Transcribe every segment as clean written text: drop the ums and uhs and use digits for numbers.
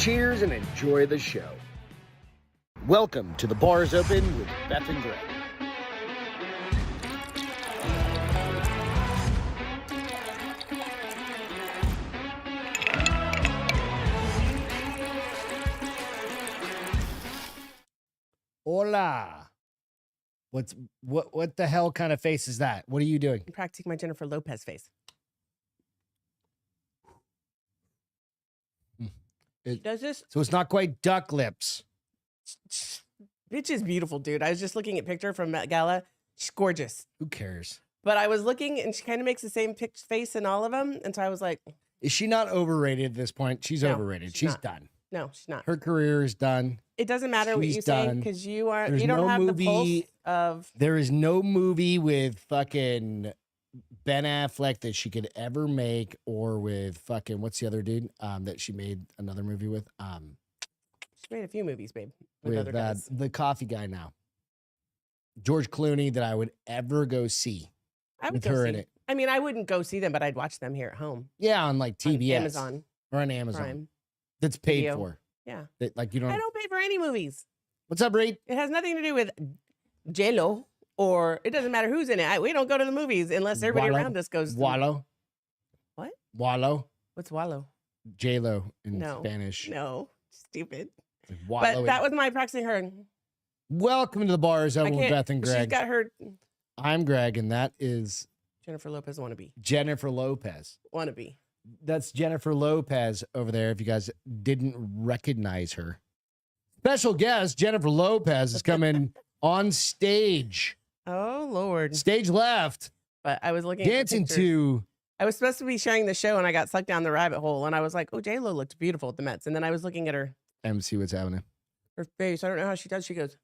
Cheers and enjoy the show. Welcome to The Bar's Open with Beth and Greg. Hola. What the hell kind of face is that? What are you doing? I'm practicing my Jennifer Lopez face. She does this. So it's not quite duck lips. Bitch is beautiful, dude. I was just looking at picture from Met Gala. She's gorgeous. Who cares? But I was looking, and she kind of makes the same face in all of them. And so I was like, is she not overrated at this point? She's No, overrated. she's She's not. done. no, she's not. Her career is done. It doesn't matter what She's you say done. because you are. There's You don't no have the pulse movie- of. There is no movie with fucking Ben Affleck that she could ever make, or with fucking what's the other dude that she made another movie with? She made a few movies, babe, with With other guys. the coffee guy now, George Clooney, that I would ever go see I would with go her see. in it. I mean, I wouldn't go see them, but I'd watch them here at home. Yeah, on like On TBS Amazon or on Amazon. Prime. That's paid Video. for. Yeah. That, like you don't. I don't pay for any movies. What's up, Reed? It has nothing to do with J-Lo, or it doesn't matter who's in it. We don't go to the movies unless everybody Wallow? around us goes. To Wallow. What? Wallow. What's Wallow? J-Lo in No. Spanish. No, stupid. Wallow But that was my practicing her. Welcome to the Bar's I Open with can't. Beth and She's Greg. got her I'm Greg, and that is Jennifer Lopez wannabe. Jennifer Lopez. Wannabe. That's Jennifer Lopez over there, if you guys didn't recognize her. Special guest, Jennifer Lopez, is coming on stage. Oh Lord! Stage left, But I was looking at the dancing pictures. to... I was supposed to be sharing the show, and I got sucked down the rabbit hole. And I was like, "Oh, J Lo looked beautiful at the Mets." And then I was looking at her MC, what's happening? face. I don't know how she does. She goes,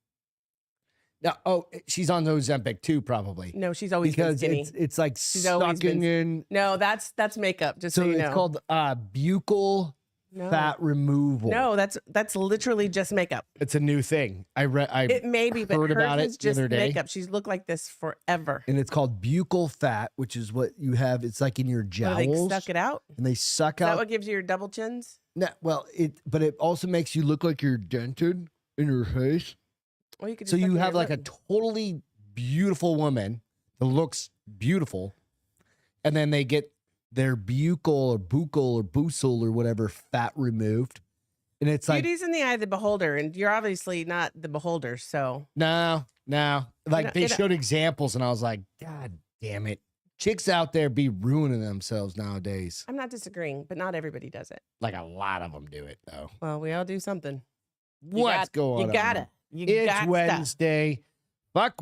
No, she's on Ozempic too, probably. "No, she's always been Because skinny." it's like always sucking been- in... No, that's makeup. Just So so you it's know. called buccal no. fat removal. No, that's literally just makeup. It's a new thing. It may be, but heard hers about it is the just other day. makeup. She's looked like this forever. And it's called buccal fat, which is what you have. It's like in your So jowls. they suck it out. And they suck Is that out. what gives you your double chins? No, well, but it also makes you look like you're dented in your face. Or you could. So just suck you in have your like a lip. totally beautiful woman that looks beautiful, and then they get their buccal or buccal or whatever fat removed, and it's like Beauty's in the eye of the beholder, and you're obviously not the beholder. So no, like they it- showed examples, and I was like, God damn it, chicks out there be ruining themselves nowadays. I'm not disagreeing, but not everybody does it. Like a lot of them do it though. Well, we all do something. What's going on? You gotta. You It's got stuff. Wednesday. Fuck,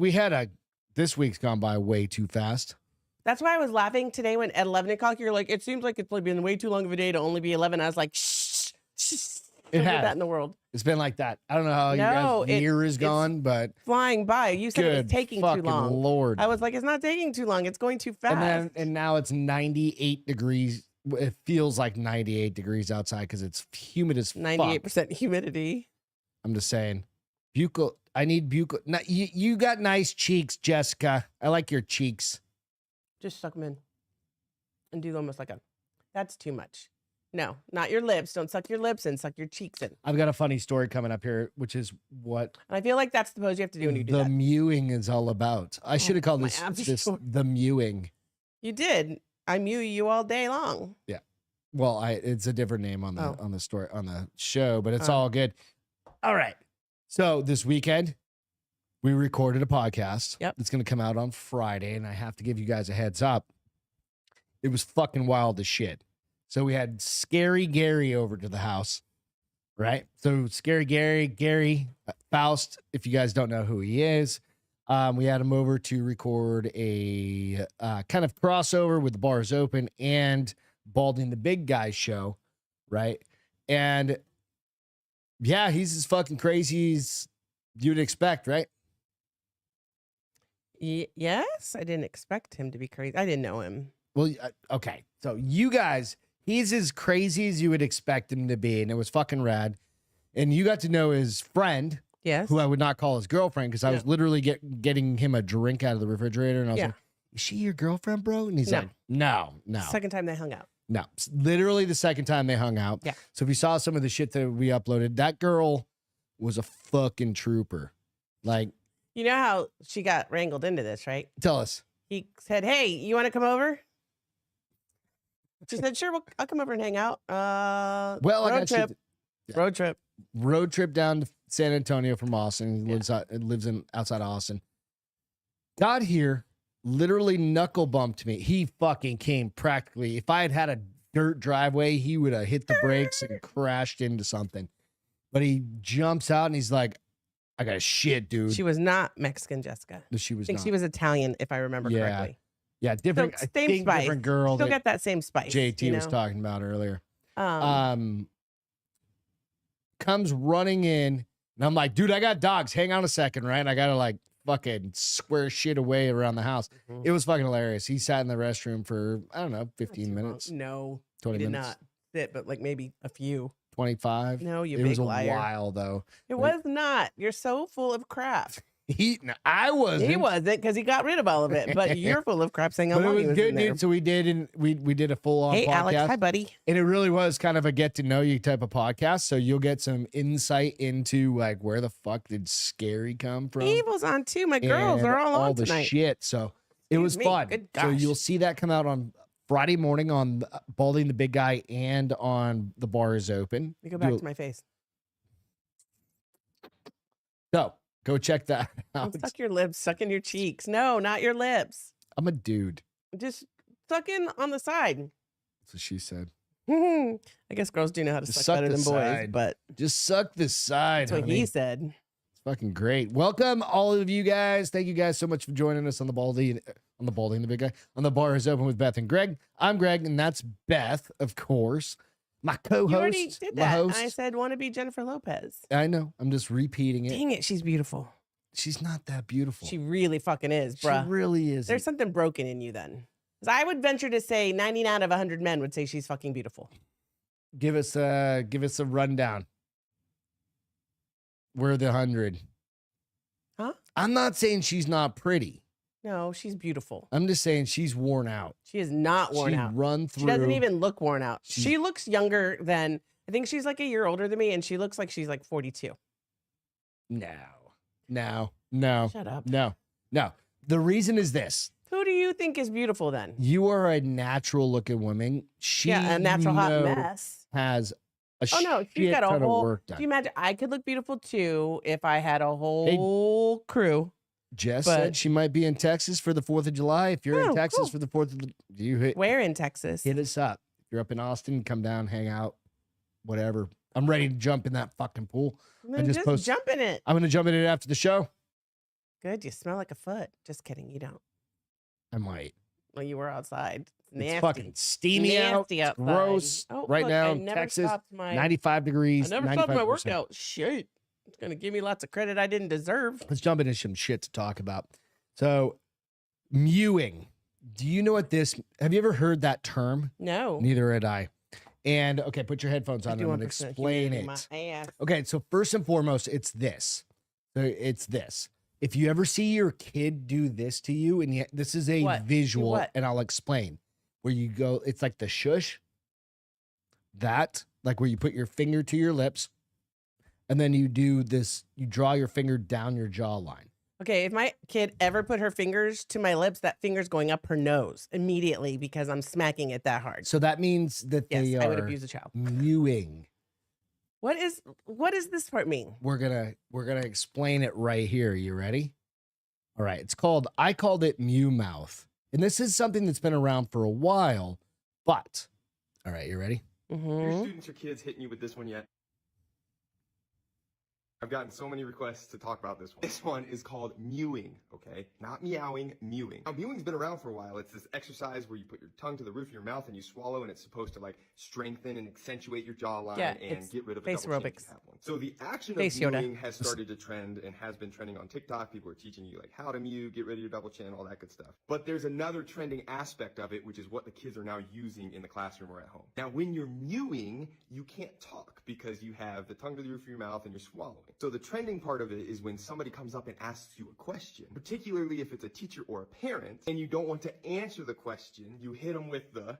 this week's gone by way too fast. That's why I was laughing today when at 11 o'clock you're like, it seems like it's been way too long of a day to only be 11. I was like, shh. It Don't do has. that in the world. It's been like that. I don't know how your year is it's gone, but Flying by. You said it good was taking too fucking long. Lord. I was like, it's not taking too long. It's going too fast. And now it's 98 degrees. It feels like 98 degrees outside because it's humid as fuck. 98% humidity. I'm just saying. Buccal. I need buccal. No, you got nice cheeks, Jessica. I like your cheeks. Just suck them in and do almost like a, that's too much. No, not your lips. Don't suck your lips in. Suck your cheeks in. I've got a funny story coming up here, which is what And I feel like that's the pose you have to do when you do the that. mewing is all about. I should have called my this abs are this sore. the mewing. You did. I mew you all day long. Well, it's a different name on the story on the show, but it's all good. All right. So this weekend, we recorded a podcast. Yep. It's going to come out on Friday, and I have to give you guys a heads up. It was fucking wild as shit. So we had Scary Gary over to the house, right? So Scary Gary Faust, if you guys don't know who he is, we had him over to record a kind of crossover with The Bar's Open and Balding the Big Guy show, right? And yeah, he's as fucking crazy as you'd expect, right? Yes, I didn't expect him to be crazy. I didn't know him. Well, okay. So you guys, he's as crazy as you would expect him to be, and it was fucking rad. And you got to know his friend, Yes. who I would not call his girlfriend, because I was literally getting him a drink out of the refrigerator, and I was like, "Is she your girlfriend, bro?" And he's No. like, "No, no." Second time they hung out. No, literally the second time they hung out. Yeah. So if you saw some of the shit that we uploaded, that girl was a fucking trooper. Like, You know how she got wrangled into this, right? tell us. He said, "Hey, you want to come over?" She said, "Sure, I'll come over and hang out." Well, I road got trip. you. Yeah. Road trip. Down to San Antonio from Austin. He lives in outside Austin. Got here, literally knuckle bumped me. He fucking came practically. If I had had a dirt driveway, he would have hit the brakes and crashed into something. But he jumps out and he's like, "I got shit, dude." She was not Mexican, Jessica. No, she was I think not. she was Italian, if I remember correctly. Yeah, different. So, I same think spice. different girl. Still that got that same spice. JT was talking about earlier. Comes running in, and I'm like, "Dude, I got dogs. Hang on a second, right?" I gotta like fucking square shit away around the house. It was fucking hilarious. He sat in the restroom for, I don't know, 15 minutes. No, 20 he did minutes. not sit, but like maybe a few. 25. No, you It big was a liar. while though. It was not. You're so full of crap. I wasn't. He wasn't because he got rid of all of it. But you're full of crap saying how But it long was he was good, in there. dude. So we did, and we did a full on Hey, podcast. Alex. Hi, buddy. And it really was kind of a get to know you type of podcast. So you'll get some insight into like where the fuck did Scary come from. Evil's on too. My girls and are all on the tonight. shit. So it was Excuse me. fun. Good So gosh. you'll see that come out on Friday morning on Balding the Big Guy and on The Bar Is Open. You go back to my face. So go check that out. Don't suck your lips. Suck in your cheeks. No, not your lips. I'm a dude. Just suck in on the side. That's what she said. I guess girls do know how to Just suck suck better the than boys, side. but Just suck the side. that's what honey. he said. It's fucking great. Welcome all of you guys. Thank you guys so much for joining us on the Balding the Big Guy. On The Bar Is Open with Beth and Greg. I'm Greg, and that's Beth, of course. My co-host. You already did my that. host. I said, want to be Jennifer Lopez. I know. I'm just repeating it. Dang it, she's beautiful. She's not that beautiful. She really fucking is, She bruh. really is. There's something broken in you then. 'Cause I would venture to say 99 out of 100 men would say she's fucking beautiful. Give us a rundown. We're the 100. Huh? I'm not saying she's not pretty. No, she's beautiful. I'm just saying she's worn out. She is not worn She out. run through. She doesn't even look worn out. She- She looks younger than, I think she's like a year older than me, and she looks like she's like 42. No. Shut up. No. The reason is this. Who do you think is beautiful then? You are a natural looking woman. She, Yeah, a natural you hot know, mess. has a Oh no, she's shit got a ton of whole. work Do done. you imagine? I could look beautiful too if I had a whole crew. Jess but- said she might be in Texas for the 4th of July. If you're in Oh, Texas cool. for the 4th of you Where in Texas? hit us up. If you're up in Austin, come down, hang out, whatever. I'm ready to jump in that fucking pool. Then just just jump in it. I'm going to jump in it after the show. Good. You smell like a foot. Just kidding. You don't. I might. Well, you were outside. It's Nasty. fucking steamy out. Nasty It's outside. gross. Oh, Right look, now I in never Texas, stopped my, 95 degrees. I never stopped my 95%. workout. Shit. It's gonna give me lots of credit I didn't deserve. Let's jump into some shit to talk about. So, mewing. Do you know what this? Have you ever heard that term? No. Neither had I. And okay, put your headphones on. I'm going to 51% explain humidity, it. My ass. Okay, so first and foremost, it's this. So it's this. If you ever see your kid do this to you, and this is a What? Do visual, what? and I'll explain. Where you go, it's like the shush. That, like where you put your finger to your lips, and then you do this. You draw your finger down your jawline. Okay, if my kid ever put her fingers to my lips, that finger's going up her nose immediately because I'm smacking it that hard. So that means that Yes, they I would are abuse a child. mewing. What does this part mean? We're gonna explain it right here. You ready? All right. I called it mew mouth. And this is something that's been around for a while, but all right, you ready? Your Mm-hmm. students or kids hitting you with this one yet? I've gotten so many requests to talk about this one. This one is called mewing, okay? Not meowing, mewing. Now, mewing's been around for a while. It's this exercise where you put your tongue to the roof of your mouth and you swallow, and it's supposed to like strengthen and accentuate your jawline Yeah, and it's get rid of a face double chin if aerobics. you have one. So the action Face of Yoda. mewing has started to trend and has been trending on TikTok. People are teaching you like how to mew, get rid of your double chin, all that good stuff. But there's another trending aspect of it, which is what the kids are now using in the classroom or at home. Now, when you're mewing, you can't talk because you have the tongue to the roof of your mouth and you're swallowing. So the trending part of it is when somebody comes up and asks you a question, particularly if it's a teacher or a parent, and you don't want to answer the question, you hit them with the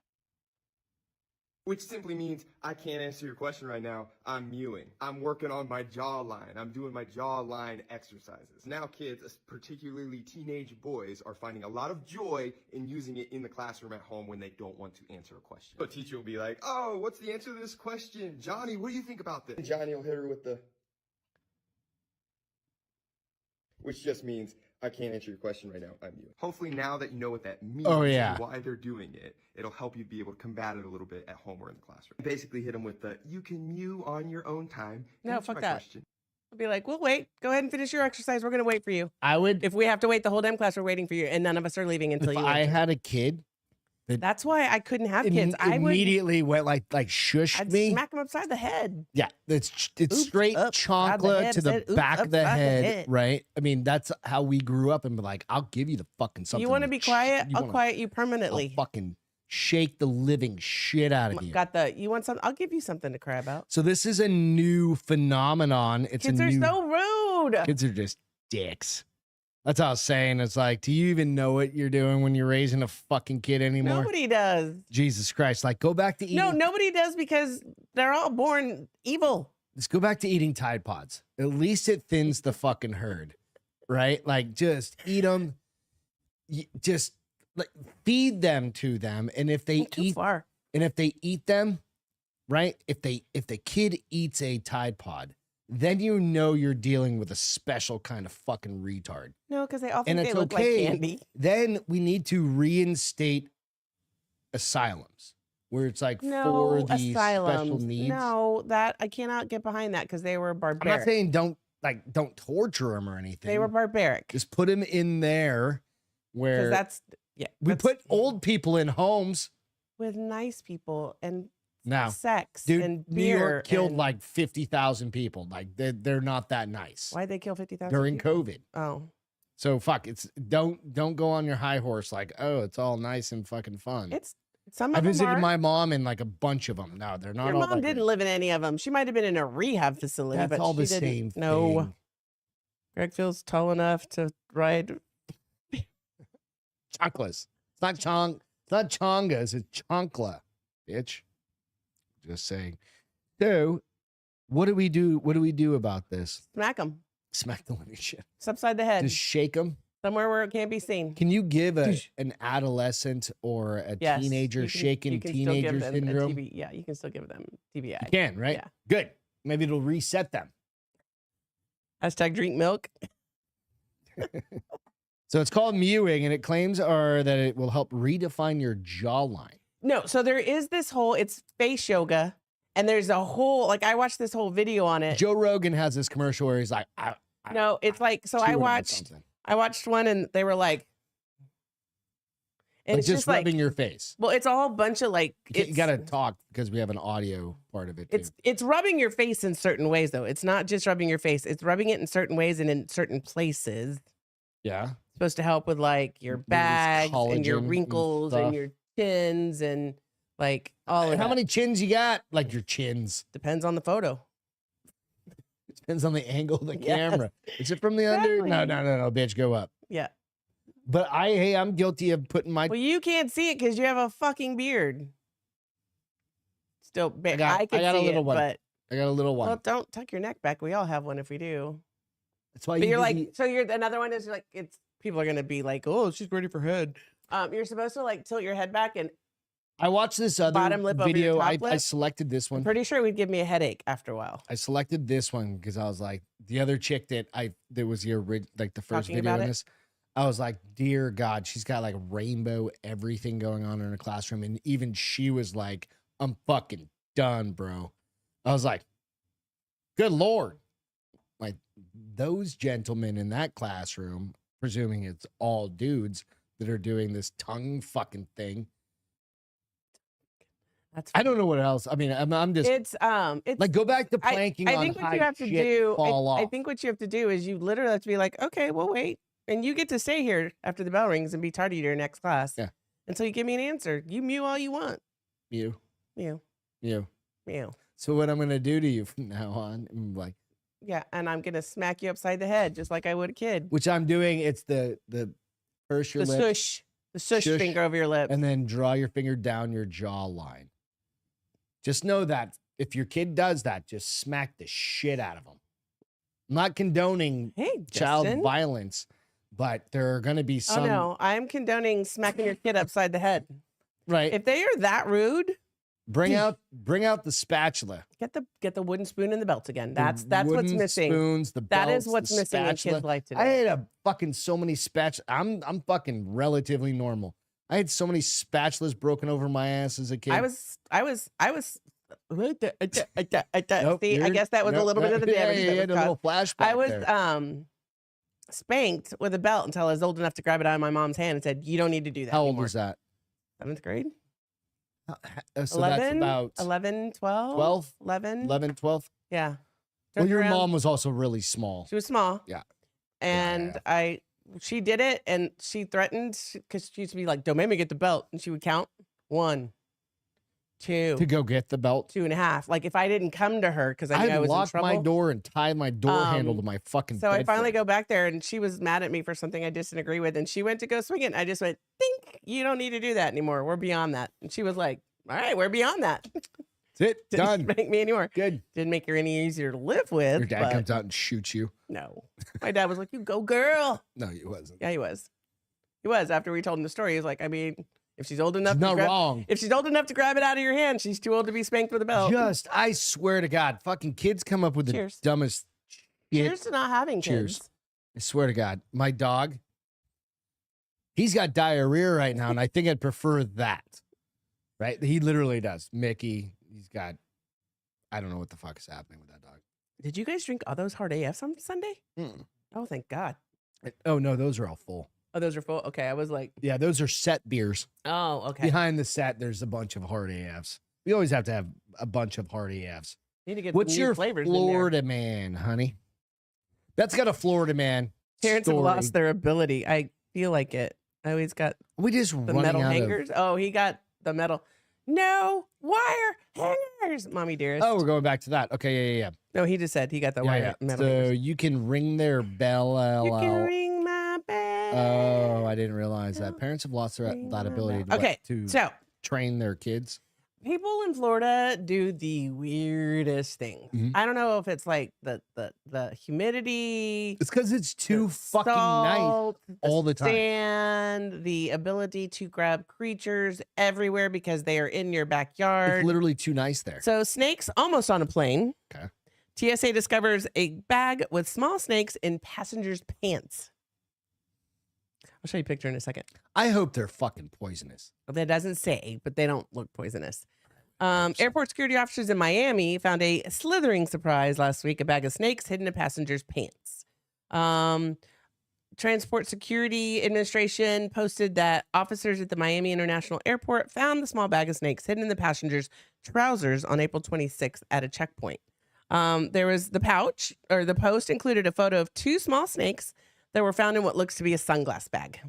which simply means I can't answer your question right now. I'm mewing. I'm working on my jawline. I'm doing my jawline exercises. Now kids, particularly teenage boys, are finding a lot of joy in using it in the classroom at home when they don't want to answer a question. So a teacher will be like, oh, what's the answer to this question? Johnny, what do you think about this? And Johnny will hit her with the... which just means I can't answer your question right now. I'm mewing. Hopefully now that you know what that means and why they're doing it, it'll help you be able to combat it a little bit at home or in the classroom. Basically hit them with the, you can mew on your own time. No, Answer fuck my that. question. I'll be like, we'll wait. Go ahead and finish your exercise. We're going to wait for you. I would, If we have to wait the whole damn class, we're waiting for you. And none of us are leaving until if you I answer. had a kid, That's why I couldn't have kids. I would immediately went like shushed I'd me. smack them upside the head. Yeah, it's Oops, straight upside the chancla head, to the said, oops, back of the upside the head, head. right? I mean, that's how we grew up, and be like, I'll give you the fucking something. You want to be quiet? I'll quiet you I'll permanently. fucking shake the living shit out of you. Got the, you want something? I'll give you something to cry about. So this is a new phenomenon. It's Kids a are new. so rude. Kids are just dicks. That's all I was saying. It's like, do you even know what you're doing when you're raising a fucking kid anymore? Nobody does. Jesus Christ. Like, go back to eating. No, nobody does because they're all born evil. Let's go back to eating Tide Pods. At least it thins the fucking herd, right? Like, just eat them. Just like feed them to them. And if they Too eat, far. and if they eat them, right? If the kid eats a Tide Pod, then you know you're dealing with a special kind of fucking retard. No, because they all And think they it's look okay. like candy. Then we need to reinstate asylums where it's like No, for these special asylums. needs. No, that I cannot get behind that because they were I'm barbaric. not saying don't torture them or anything. They were barbaric. Just put them in there where Because we that's- put old people in homes. with nice people and Now, sex dude, and New beer. York killed and- like 50,000 people. Like they're not that nice Why'd they kill 50,000 during people? COVID. Oh, So fuck, it's don't go on your high horse like, oh, it's all nice and fucking fun. it's some I of them visited are. my mom in like a bunch of them. No, they're not. Your all mom like didn't that. live in any of them. She might have been in a rehab facility, That's but all she the didn't. same No, thing. Greg feels tall enough to ride. Chonklas. It's not chongas. It's chonkla, bitch. Just saying. So, what do we do? What do we do about this? Smack them. Smack the living shit. It's upside the head. Just shake them. Somewhere where it can't be seen. Can you give an adolescent or a Yes, teenager you can- shaken you can still give teenager them a syndrome? TB yeah, you can still give them TBI. You can, right? Yeah. Good. Maybe it'll reset them. Hashtag drink milk. So it's called Mewing, and it claims that it will help redefine your jawline. No, so there is this whole, it's face yoga, and there's a whole, like, I watched this whole video on it. Joe Rogan has this commercial where he's like, No, it's like, so I chewing on watched something. one and they were like, and Like it's just just like, rubbing your face. well, it's all a bunch of like, You got to talk because we have an audio part of it too. it's rubbing your face in certain ways though. It's not just rubbing your face. It's rubbing it in certain ways and in certain places. Yeah. Supposed to help with like your Release bags and your collagen and wrinkles stuff. and your chins and like all of How that. many chins you got? Like your chins. Depends on the photo. Depends on the angle of the Yes. camera. Is it from the under? No, Exactly. no, bitch, go up. Yeah. But I'm guilty of putting my. Well, you can't see it because you have a fucking beard. Still, I got I can a see little it, one. but I got a little one. well, don't tuck your neck back. We all have one if we do. That's why But you're do like, the- so you're another one is like, it's people are gonna be like, oh, she's ready for head. You're supposed to like tilt your head back, and I watched this other bottom lip over your video. top I lip? selected this I'm one. pretty sure it would give me a headache after a while. I selected this one because I was like, the other chick that was like the first Talking video about in it? this. I was like, dear God, she's got like rainbow everything going on in her classroom. And even she was like, I'm fucking done, bro. I was like, good Lord. Like those gentlemen in that classroom, presuming it's all dudes that are doing this tongue fucking thing. That's I don't know what else. I mean, I'm just it's like, go back to planking I on think what high you have to shit, do. fall I off. think what you have to do is you literally have to be like, okay, well, wait, and you get to stay here after the bell rings and be tardy to your next class. Yeah. Until you give me an answer. You mew all you want. You. Mew, You. mew. So what I'm gonna do to you from now on, I'm like, Yeah, and I'm gonna smack you upside the head just like I would a kid. which I'm doing. It's the purse your The lips shush Shush. finger over your lips. and then draw your finger down your jawline. Just know that if your kid does that, just smack the shit out of them. I'm not condoning Hey, child Justin. violence, but there are going to be some. Oh no, I'm condoning smacking your kid upside the head. Right. If they are that rude, Bring out the spatula. get the wooden spoon and the belt again. The That's what's wooden missing. Spoons, the That is belts, what's the missing in spatula. kids' life I today. had so many spatulas. I'm fucking relatively normal. I had so many spatulas broken over my ass as a kid. I was. Nope, See, I guess that was a little bit of the damage. Yeah, that you had was a little caused. flashback I was there. spanked with a belt until I was old enough to grab it out of my mom's hand and said, "You don't need to do that." How old anymore. was that? 7th grade. So 11, that's about 11, 12, 12? 11. 11, 12. Yeah. Well, Turned your around. mom was also really small. She was small. Yeah. And she did it, and she threatened because she used to be like, "Don't make me get the belt," and she would count 1, 2, To go get the belt. 2.5. Like if I didn't come to her because I knew I was in locked trouble. my door and tied my door handle to my fucking So I bed finally frame. go back there, and she was mad at me for something I didn't agree with, and she went to go swing it. And I just went, "Think, you don't need to do that anymore. We're beyond that." And she was like, "All right, we're beyond that." That's it. Didn't Done. spank me anymore. Good. Didn't make her any easier to live with. Your dad but comes out and shoots you. no, my dad was like, "You go, girl." No, he wasn't. Yeah, he was. He was. After we told him the story, he was like, "I mean, if she's old enough, She's to not grab, wrong. if she's old enough to grab it out of your hand, she's too old to be spanked with a belt." I swear to God, fucking kids come up with the Cheers. dumbest shit. Cheers to not having Cheers. kids. I swear to God, my dog, he's got diarrhea right now, and I think I'd prefer that. Right? He literally does. Mickey, he's got, I don't know what the fuck is happening with that dog. Did you guys drink all those hard AFs on Sunday? Mm. Oh, thank God. Oh, no, those are all full. Oh, those are full. Okay, I was like, Yeah, those are set beers. oh, okay. Behind the set, there's a bunch of hard AFs. We always have to have a bunch of hard AFs. Need to get What's some new your flavors in there. Florida man, honey? That's got a Florida man. Parents have story. lost their ability. I feel like it. I always got We just the running metal out hangers. Oh, he got the metal. No wire hangers, mommy dearest. Oh, we're going back to that. Okay, yeah. No, he just said he got the wire metal So hangers. you can ring their bell. You can ring my bell. Oh, I didn't realize that. Don't Parents have lost that ring my ability bell. Okay, to so train their kids. people in Florida do the weirdest things. Mhm. I don't know if it's like the humidity, It's because it's too the fucking nice salt, all the time. sand, the ability to grab creatures everywhere because they are in your backyard. It's literally too nice there. So snakes almost on a plane. Okay. TSA discovers a bag with small snakes in passengers' pants. I'll show you a picture in a second. I hope they're fucking poisonous. That doesn't say, but they don't look poisonous. Airport security officers in Miami found a slithering surprise last week, a bag of snakes hidden in passengers' pants. Transport Security Administration posted that officers at the Miami International Airport found the small bag of snakes hidden in the passengers' trousers on April 26th at a checkpoint. There was the pouch, or the post included a photo of 2 small snakes that were found in what looks to be a sunglass bag.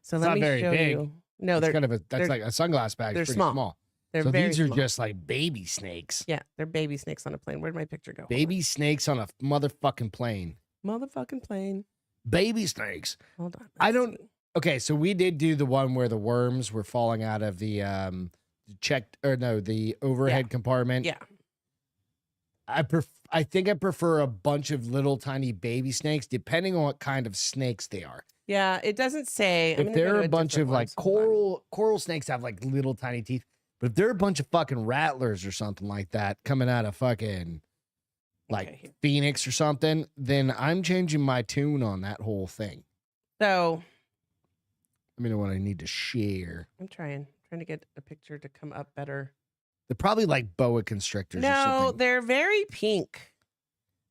So It's let not me very show big. you. No, That's they're kind of that's they're- like a sunglass bag. they're Pretty small. small. they're So very these are small. just like baby snakes. Yeah, they're baby snakes on a plane. Where'd my picture go? Hold Baby snakes on a motherfucking plane. on. Motherfucking plane. Baby snakes. Hold on. I let's don't- see. Okay, so we did do the one where the worms were falling out of the the overhead compartment. Yeah. I think I prefer a bunch of little tiny baby snakes, depending on what kind of snakes they are. Yeah, it doesn't say. I'm If gonna go they're to a bunch different of like one. Hold on. coral snakes have like little tiny teeth, but if they're a bunch of fucking rattlers or something like that coming out of fucking like Okay, here. Phoenix or something, then I'm changing my tune on that whole thing. So Let me know what I need to share. I'm trying to get a picture to come up better. They're probably like boa constrictors or No, something. they're very pink.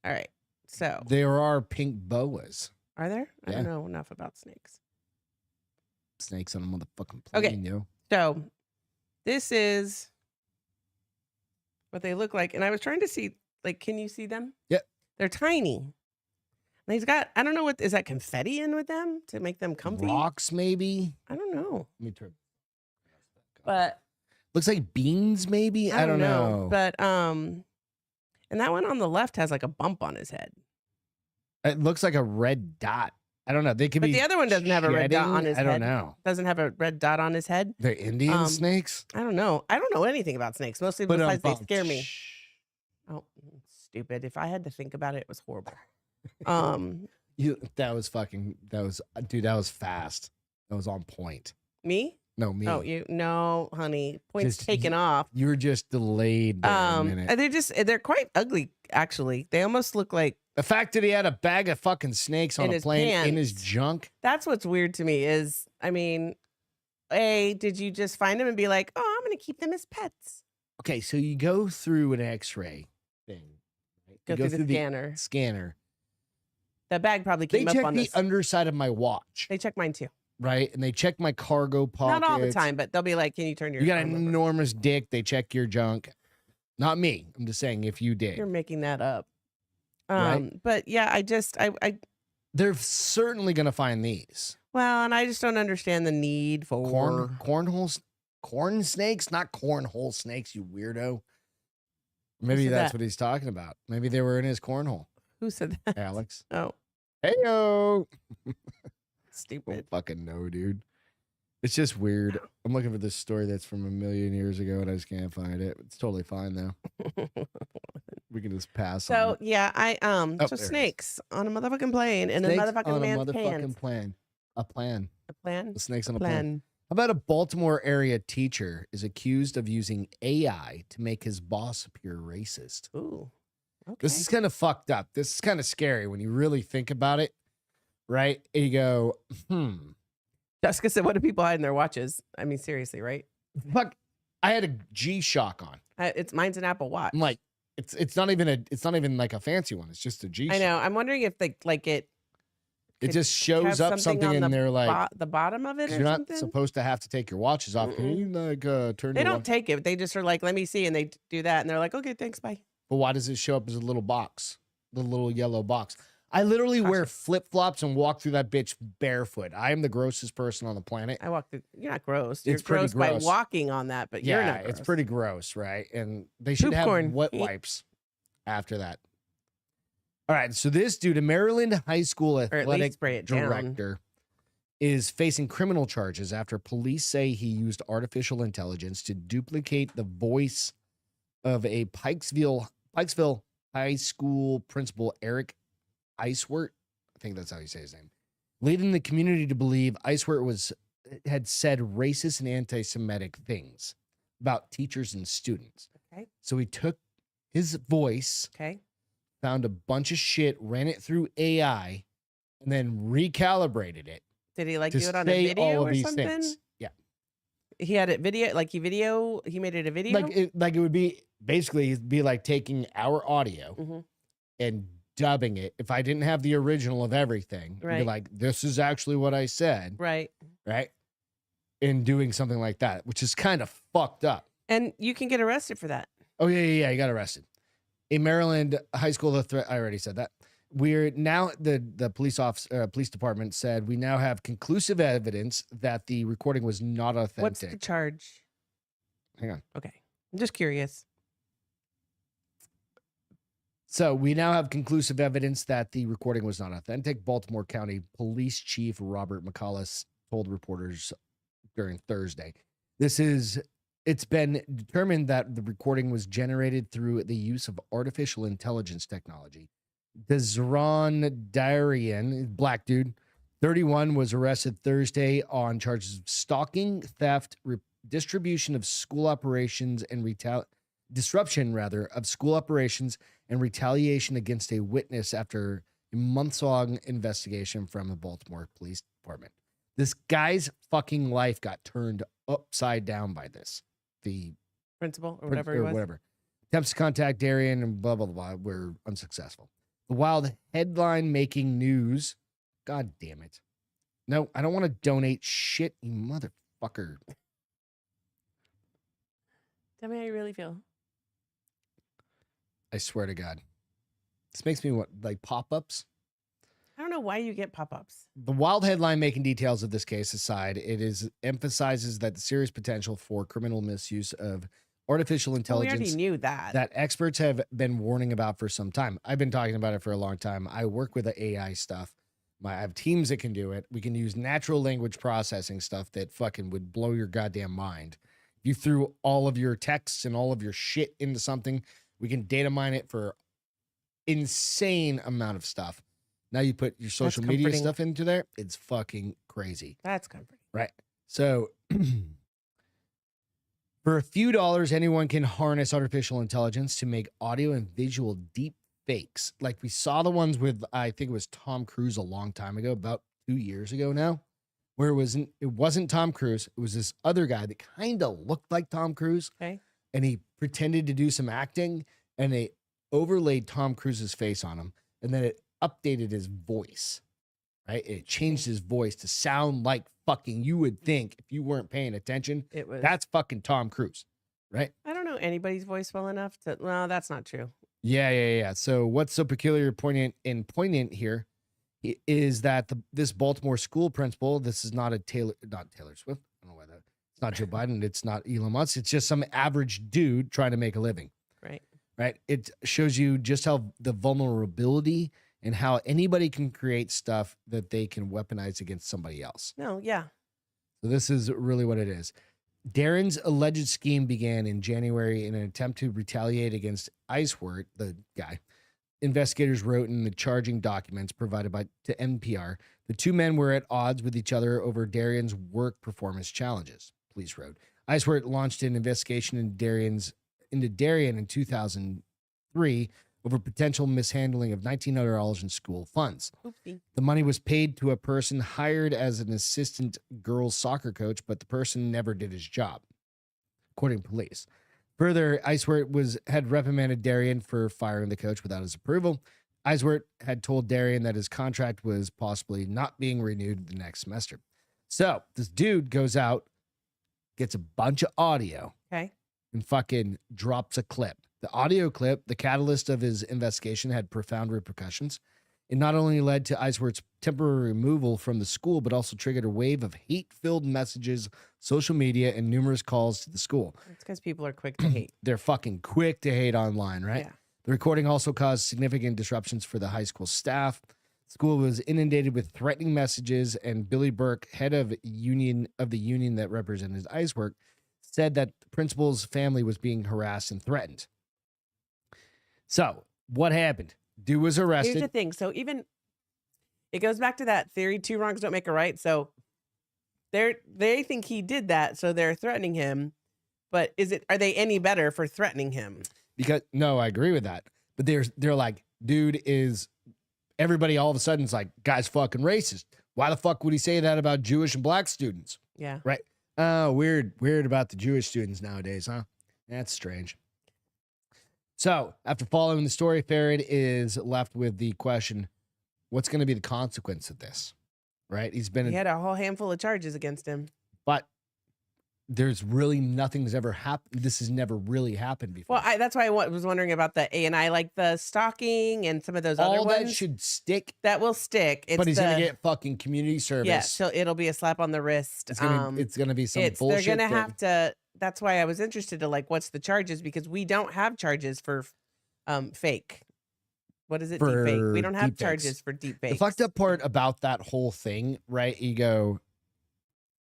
All right. So There are pink boas. are there? I Yeah. don't know enough about snakes. Snakes on a motherfucking Okay. plane, yo. So this is what they look like. And I was trying to see, like, can you see them? Yep. They're tiny. And he's got, I don't know what, is that confetti in with them to make them comfy? Rocks, maybe. I don't know. Let me turn. But Looks like beans, maybe. I don't know. But, and that one on the left has like a bump on his head. It looks like a red dot. I don't know. They could But be. the other one doesn't have a red dot on his I head. don't know. Doesn't have a red dot on his head. They're Indian snakes. I don't know. I don't know anything about snakes. Mostly besides they scare me. Oh, stupid. If I had to think about it, it was horrible. That was dude, that was fast. That was on point. Me? No, me. Oh, you? No, honey. Points Just taken off. You were just delayed there a minute. They're quite ugly, actually. They almost look like The fact that he had a bag of fucking snakes on In a his plane in his pants. junk. that's what's weird to me is, I mean, did you just find them and be like, oh, I'm going to keep them as pets? Okay, so you go through an X-ray thing. Right? Go You through the scanner. Scanner. That bag probably They came up check on the this. underside of my watch, They check mine too. right? And they check my cargo pockets. Not all the time, but they'll be like, can you turn your You got an arm over? enormous dick. They check your junk. Not me. I'm just saying if you did. You're making that up. Right. But yeah, I They're certainly going to find these. well, and I just don't understand the need for Corn snakes, not cornhole snakes, you weirdo. Maybe said that's that? what he's talking about. Maybe they were in his cornhole, Who said that? Alex. Oh, Heyo. Don't stupid. fucking know, dude. It's just weird. I'm looking for this story that's from a million years ago and I just can't find it. It's totally fine though. We can just pass on So it. yeah, there it so is. snakes on a motherfucking plane in Snakes a motherfucking on a man's motherfucking pants. plan. A plan. A plan. The snakes on a plan. Plan. How about a Baltimore area teacher is accused of using AI to make his boss appear racist? Ooh. Okay. This is kind of fucked up. This is kind of scary when you really think about it, right? And you go, Jessica said, "What do people hide in their watches?" I mean, seriously, right? fuck. I had a G-Shock on. Mine's an Apple Watch. I'm like, it's not even like a fancy one. It's just a G-Shock. I know. I'm wondering if it It could just shows have up something on in there like, the bottom of it, or you're not something. supposed to have to take your watches off. Can you like turn They your don't watch? take it. They just are like, "Let me see," and they do that, and they're like, "Okay, thanks, bye." But why does it show up as a little box? The little yellow box. I literally wear flip-flops and walk through that bitch barefoot. I am the grossest person on the planet. I walk through. You're not gross. You're It's pretty gross by gross. walking on that, but you're not. it's gross. pretty gross, right? And they should Poop have corn. wet wipes after that. All right, so this dude, a Maryland high school Or at least athletic spray it down. director, is facing criminal charges after police say he used artificial intelligence to duplicate the voice of a Pikesville high school principal, Eric Icewert. I think that's how you say his name. Leading the community to believe Icewert had said racist and anti-Semitic things about teachers and students. Okay. So he took his voice, Okay. found a bunch of shit, ran it through AI, and then recalibrated it Did he like to do it on a say video all of or these something? things. Yeah, He had it video, like he made it a video. like it would be basically it'd be like taking our audio Mhm. and dubbing it. If I didn't have the original of everything, it'd be Right. like, this is actually what I said, Right. right? And doing something like that, which is kind of fucked up. And you can get arrested for that. Oh yeah, he got arrested. A Maryland high school I already said that. We're now the police department said we now have conclusive evidence that the recording was not authentic. What's the charge? Hang on. Okay. I'm just curious. So we now have conclusive evidence that the recording was not authentic. Baltimore County Police Chief Robert McCullough told reporters during Thursday. It's been determined that the recording was generated through the use of artificial intelligence technology. Dezron Darian, black dude, 31, was arrested Thursday on charges of stalking, theft, distribution of school operations, and disruption of school operations and retaliation against a witness after a months-long investigation from the Baltimore Police Department. This guy's fucking life got turned upside down by this. The Principal or whatever he was. whatever. Attempts to contact Darian and blah, blah, blah were unsuccessful. The wild headline making news. God damn it. No, I don't want to donate shit, you motherfucker. Tell me how you really feel. I swear to God. This makes me what, like pop-ups? I don't know why you get pop-ups. The wild headline making details of this case aside, emphasizes that the serious potential for criminal misuse of artificial Well, we intelligence already knew that. experts have been warning about for some time. I've been talking about it for a long time. I work with the AI stuff I have teams that can do it. We can use natural language processing stuff that fucking would blow your goddamn mind. You threw all of your texts and all of your shit into something. We can data mine it for insane amount of stuff. Now you put your social media comforting. stuff into there. It's fucking crazy. That's comforting. Right. So for a few dollars, anyone can harness artificial intelligence to make audio and visual deep fakes. Like we saw the ones with, I think it was Tom Cruise a long time ago, about 2 years ago now, where it wasn't Tom Cruise. It was this other guy that kind of looked like Tom Cruise. Okay. And he pretended to do some acting, and they overlaid Tom Cruise's face on him, and then it updated his voice, right? It changed his voice to sound like fucking you would think if you weren't paying attention. It was. That's fucking Tom Cruise, right? I don't know anybody's voice well enough to. Well, that's not true. Yeah. So what's so peculiar, poignant here is that this Baltimore school principal, this is not Taylor Swift. I don't know why that. It's not Joe Biden. It's not Elon Musk. It's just some average dude trying to make a living. Right. It shows you just how the vulnerability and how anybody can create stuff that they can weaponize against somebody else. No, yeah. So this is really what it is. Darren's alleged scheme began in January in an attempt to retaliate against Icewort, the guy. Investigators wrote in the charging documents provided to NPR, the two men were at odds with each other over Darren's work performance challenges, police wrote. Icewort launched an investigation into Darren in 2003 over potential mishandling of $1,900 in school funds. Oopsie. The money was paid to a person hired as an assistant girls soccer coach, but the person never did his job, according to police. Further, Icewort had reprimanded Darren for firing the coach without his approval. Icewort had told Darren that his contract was possibly not being renewed the next semester. So this dude goes out, gets a bunch of audio, Okay. and fucking drops a clip. The audio clip, the catalyst of his investigation, had profound repercussions. It not only led to Iceworth's temporary removal from the school, but also triggered a wave of hate-filled messages, social media, and numerous calls to the school. It's because people are quick to hate. They're fucking quick to hate online, right? Yeah. The recording also caused significant disruptions for the high school staff. The school was inundated with threatening messages, and Billy Burke, head of the union that represented Iceworth, said that the principal's family was being harassed and threatened. So, what happened? Dude was arrested. Here's the thing. So even it goes back to that theory: two wrongs don't make a right. So they think he did that, so they're threatening him. But are they any better for threatening him? Because no, I agree with that. But they're like, dude is everybody all of a sudden is like, guy's fucking racist. Why the fuck would he say that about Jewish and black students? Yeah. Right. Oh, weird about the Jewish students nowadays, huh? That's strange. So, after following the story, Farid is left with the question, what's going to be the consequence of this? Right? He had a whole handful of charges against him. But there's really nothing's ever happened. This has never really happened before. Well, that's why I was wondering about the A&I, like the stalking and some of those other all ones. that should stick. That will stick. But he's going to get fucking community service. Yeah, so it'll be a slap on the wrist. It's going to be some bullshit. They're going to have to. That's why I was interested to what's the charges, because we don't have charges for fake. What is it? Deep fake. We don't have charges for deep fake. The fucked up part about that whole thing, right? You go,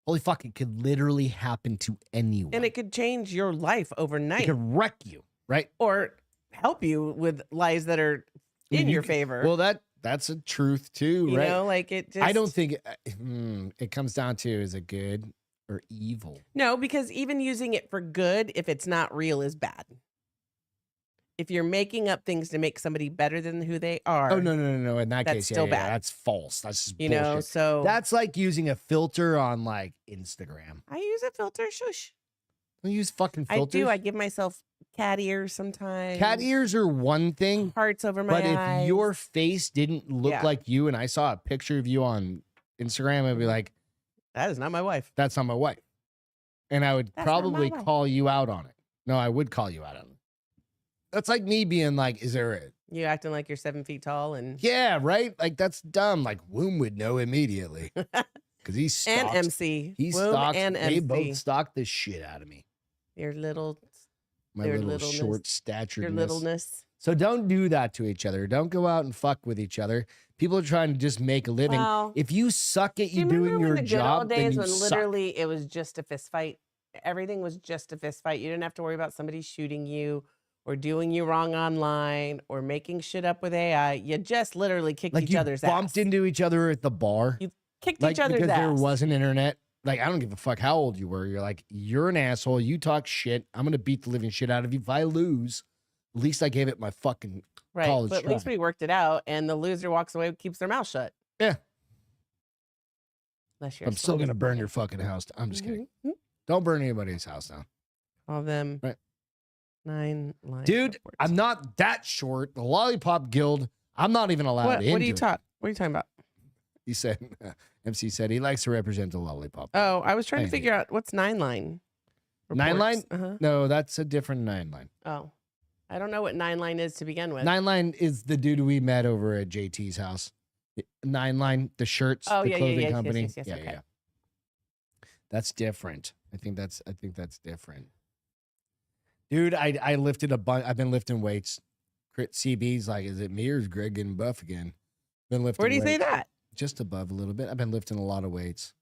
holy fuck, it could literally happen to anyone. And it could change your life overnight. It could wreck you, right? Or help you with lies that are in your favor. Well, that's a truth too, right? You know, it just... I don't think it comes down to, is it good or evil? No, because even using it for good, if it's not real, is bad. If you're making up things to make somebody better than who they are. Oh, no. In that that's case, still bad. That's false. That's just bullshit. Bullshit. So that's like using a filter on Instagram. I use a filter. Shush. I use fucking filters. I do. I give myself cat ears sometimes. Cat ears are one thing. Hearts over my eyes. But if your face didn't look like you and I saw a picture of you on Instagram, I'd be like, that is not my wife. That's not my wife. And I would probably call you out on it. No, I would call you out on it. That's like me being like, is there you acting like you're 7 feet tall and yeah, right? Like that's dumb. Like Womb would know immediately. Because he's stalks. And MC. He stalks. They both stalk the shit out of me. My little short stature. Your littleness. So don't do that to each other. Don't go out and fuck with each other. People are trying to just make a living. Well, If you suck at do you you remember doing when your the good job, old then days you when suck. literally it was just a fist fight? Everything was just a fist fight. You didn't have to worry about somebody shooting you or doing you wrong online or making shit up with AI. You just literally kicked Like each you other's bumped ass. into each other at the bar. You kicked Like each other's because ass. there wasn't internet. Like, I don't give a fuck how old you were. You're like, you're an asshole. You talk shit. I'm gonna beat the living shit out of you. If I lose, at least I gave it my fucking Right. college But at least try. we worked it out, and the loser walks away, keeps their mouth shut. Yeah. Unless you're I'm still gonna burn your fucking house. I'm just kidding. Don't burn anybody's house down. All them Right. 9 lines. Dude, I'm not that short. The Lollipop Guild, I'm not even allowed What into are you it. What are you talking about? He said, MC said he likes to represent the Lollipop. Oh, I was trying to Thank figure out what's 9 line. 9 line? Uh-huh. No, that's a different 9 line. Oh. I don't know what 9 line is to begin with. 9 line is the dude we met over at JT's house. 9 line, the shirts, Oh, the yeah, clothing yes, company. yes, yeah, okay. yeah. That's different. I think that's different. Dude, I lifted a bunch. I've been lifting weights. Crit CB's like, is it me or is Greg getting buff again? Been lifting Where do you say weights. that? Just above a little bit. I've been lifting a lot of weights.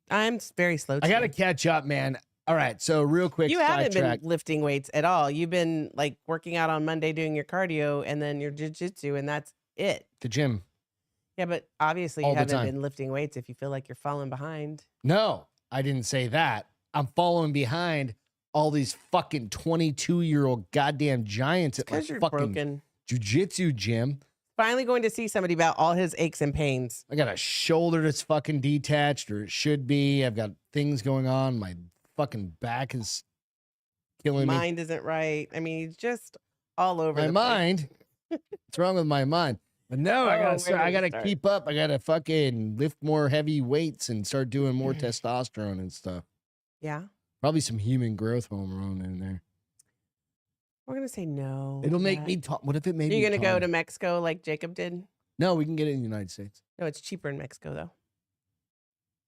I'm very slow. I got to today. catch up, man. All right. So real quick, You haven't been sidetrack. lifting weights at all. You've been like working out on Monday, doing your cardio, and then your jujitsu, and that's it. The gym. Yeah, but obviously All you the haven't time. been lifting weights if you feel like you're falling behind. No, I didn't say that. I'm following behind all these fucking 22-year-old goddamn giants at my Because you're fucking broken. jujitsu gym. Finally going to see somebody about all his aches and pains. I got a shoulder that's fucking detached, or it should be. I've got things going on. My fucking back is killing me. Mind isn't right. I mean, he's just all over My the place. mind. What's wrong with my mind? But no, I Oh, gotta start, where I did it gotta start? keep up. I gotta fucking lift more heavy weights and start doing more testosterone and stuff. Yeah. Probably some human growth hormone in there. We're going to say no. It'll make Matt. me talk. What if it made me You're going to go taller? to Mexico like Jacob did? No, we can get it in the United States. No, it's cheaper in Mexico, though.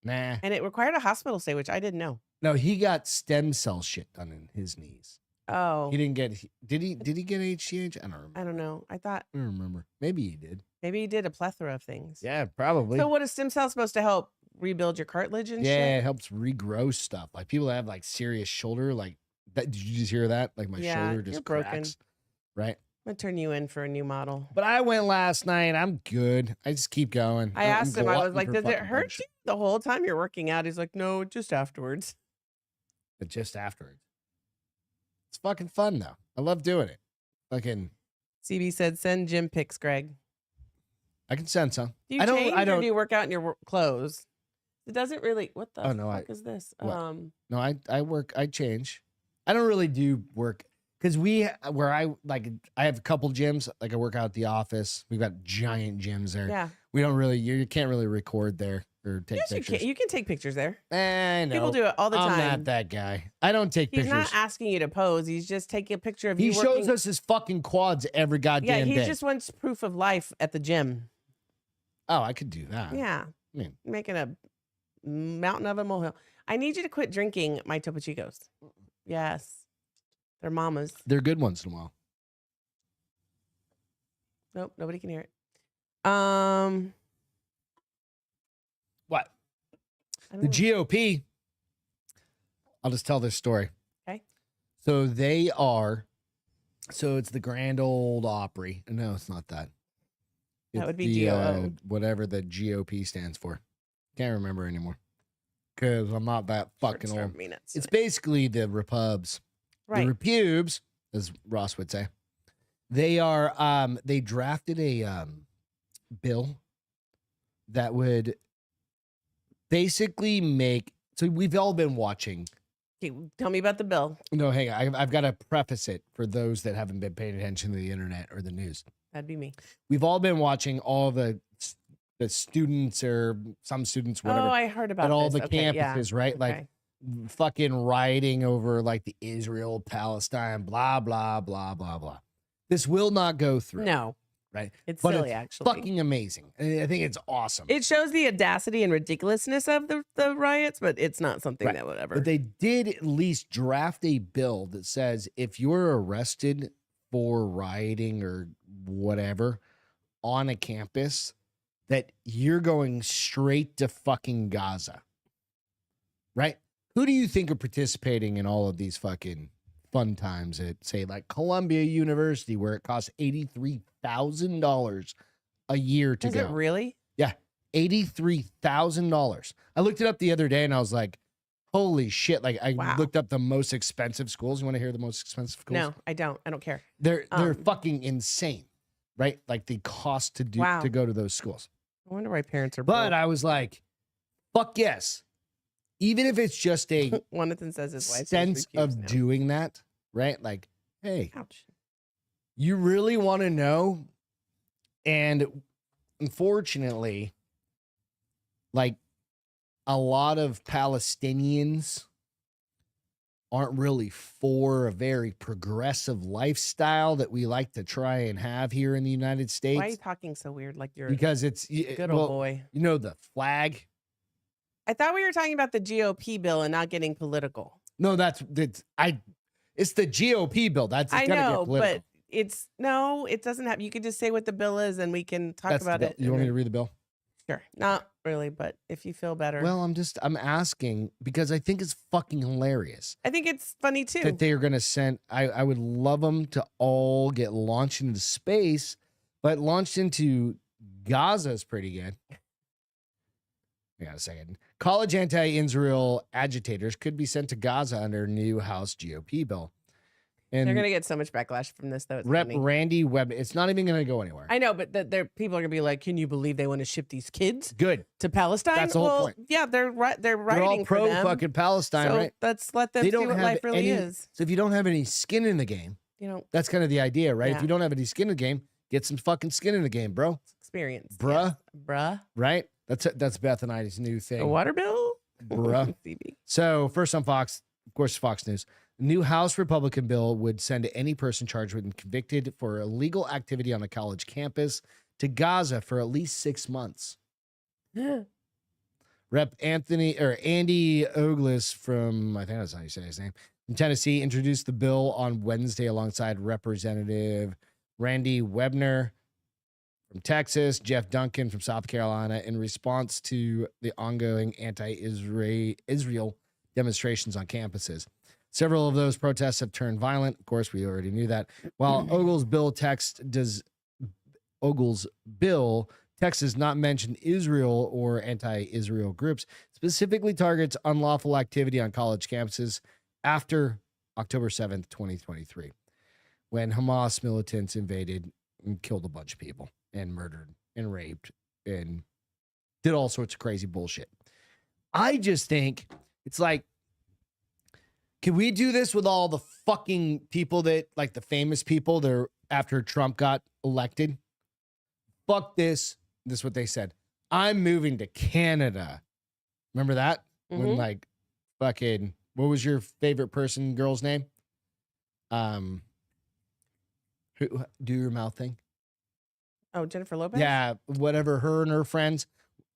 Nah. And it required a hospital stay, which I didn't know. No, he got stem cell shit done in his knees. Oh, He didn't get. Did he get HGH? I don't remember. I don't know. I thought I don't remember. Maybe he did. maybe he did a plethora of things. Yeah, probably. So what is stem cell supposed to help rebuild your cartilage and Yeah, shit? it helps regrow stuff. Like people that have like serious shoulder, like that. Did you just hear that? Like my Yeah, shoulder just you're broken. cracks. Right. I'm going to turn you in for a new model. But I went last night. I'm good. I just keep going. I I'm asked him, I was glutton like, for does it fucking hurt punishment. you the whole time you're working out? He's like, no, just afterwards. But just afterwards. It's fucking fun though. I love doing it. Fucking, CB said, send gym pics, Greg. I can sense, huh? Do you I don't- change I or don't- do you work out in your clothes? It doesn't really. What the Oh, no, fuck is this? what? No, I work. I change. I don't really do work because I have a couple gyms. Like I work out at the office. We've got giant gyms there. Yeah. We don't really. You can't really record there or take Yes, you pictures. can. You can take pictures there. I know. People do it all the I'm time. not that guy. I don't take He's pictures. not asking you to pose. He's just taking a picture of He you shows working. us his fucking quads every Yeah, goddamn he day. just wants proof of life at the gym. Oh, I could do that. Yeah. I mean- Making a mountain of a molehill. I need you to quit drinking my Topo Chicos. Yes. They're mamas. They're good once in a while. Nope, nobody can hear it. What? I don't The know. GOP. I'll just tell this story. Okay. So they are. So it's the Grand Old Opry. No, it's not that. That It's would be the, GOO. whatever the GOP stands for. Can't remember anymore. Because I'm not that fucking Short old. term minutes. It's basically the Repubs. right. The Repubes, as Ross would say. They are they drafted a bill that would basically make, so we've all been watching. Okay, tell me about the bill. No, hang on. I've got to preface it for those that haven't been paying attention to the internet or the news. That'd be me. We've all been watching all the students or some students, whatever, Oh, I heard about at all this. the Okay, campuses, yeah. right? Like Okay. fucking rioting over like the Israel, Palestine, blah, blah, blah, blah, blah. This will not go through. No. Right. It's But silly, it's actually. fucking amazing. And I think it's awesome. It shows the audacity and ridiculousness of the riots, but it's not something Right. that would ever. But they did at least draft a bill that says if you're arrested for rioting or whatever, on a campus that you're going straight to fucking Gaza. Right? Who do you think are participating in all of these fucking fun times at, say, like Columbia University, where it costs $83,000 a year to Is go? it really? Yeah, $83,000. I looked it up the other day and I was like, holy shit. Like, I Wow. looked up the most expensive schools. You want to hear the most expensive schools? No, I don't. I don't care. They're fucking insane, right? Like the cost to do Wow. to go to those schools. I wonder why parents are But broke. I was like, fuck yes. Even if it's just a Jonathan says his wife sense of doing that, right? Like, hey, Ouch. you really want to know? And unfortunately, like a lot of Palestinians aren't really for a very progressive lifestyle that we like to try and have here in the United States. Why are you talking so weird? Like you're Because it's a good old boy. You know, the flag. I thought we were talking about the GOP bill and not getting political. No, it's the GOP bill. It's I gonna know, get political. but it doesn't have. You could just say what the bill is, and we can talk That's the about bill. it. You want me to read the bill? Sure, not really, but if you feel better. Well, I'm asking because I think it's fucking hilarious I think it's funny too. that they are going to send. I would love them to all get launched into space, but launched into Gaza is pretty good. Hang on a second. College anti-Israel agitators could be sent to Gaza under new House GOP bill. And They're gonna get so much backlash from this, though. It's Rep funny. Randy Webb. It's not even going to go anywhere. I know, but people are gonna be like, "Can you believe they want to ship these kids Good. to Palestine?" That's the whole well, point. yeah, they're right. They're They're writing all pro for them. fucking Palestine, so right? let's let them They see don't what have life really any- is. So if you don't have any skin in the game, You know, that's kind of the idea, right? Yeah. If you don't have any skin in the game, get some fucking skin in the game, bro. experience, Bruh. yes. Bruh. Right? That's Beth and I's new A thing. water bill, Bruh. CB. So first on Fox, of course, Fox News. The new House Republican bill would send any person charged with and convicted for illegal activity on a college campus to Gaza for at least 6 months. Rep. Andy Ogles from, I think that's how you say his name, from Tennessee, introduced the bill on Wednesday alongside Representative Randy Webner from Texas, Jeff Duncan from South Carolina, in response to the ongoing anti-Israel demonstrations on campuses. Several of those protests have turned violent. Of course, we already knew that. While Ogles' bill text does not mention Israel or anti-Israel groups, specifically targets unlawful activity on college campuses after October 7th, 2023, when Hamas militants invaded and killed a bunch of people and murdered and raped and did all sorts of crazy bullshit. I just think it's like, can we do this with all the fucking people that, like the famous people that after Trump got elected? Fuck this. This is what they said. I'm moving to Canada. Remember that? When Mhm. like fucking, what was your favorite girl's name? Who do your mouth thing? Oh, Jennifer Lopez. Yeah, whatever, her and her friends.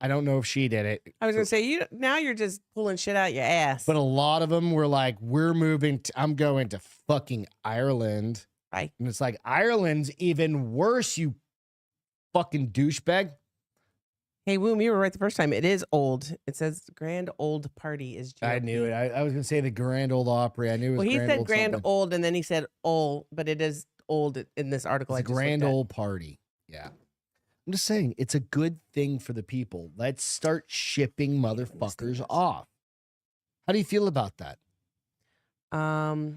I don't know if she did it. I was gonna say now you're just pulling shit out your ass. But a lot of them were like, I'm going to fucking Ireland. Right. And it's like, Ireland's even worse, you fucking douchebag. Hey, Woom, you were right the first time. It is old. It says Grand Old Party is GOP. I knew it. I was going to say the Grand Old Opry. I knew it was Well, he said Old Grand something. Old, and then he said old, but it is old in this article. It's a I just Grand looked at. Old Party. Yeah. I'm just saying, it's a good thing for the people. Let's start shipping motherfuckers off. How do you feel about that?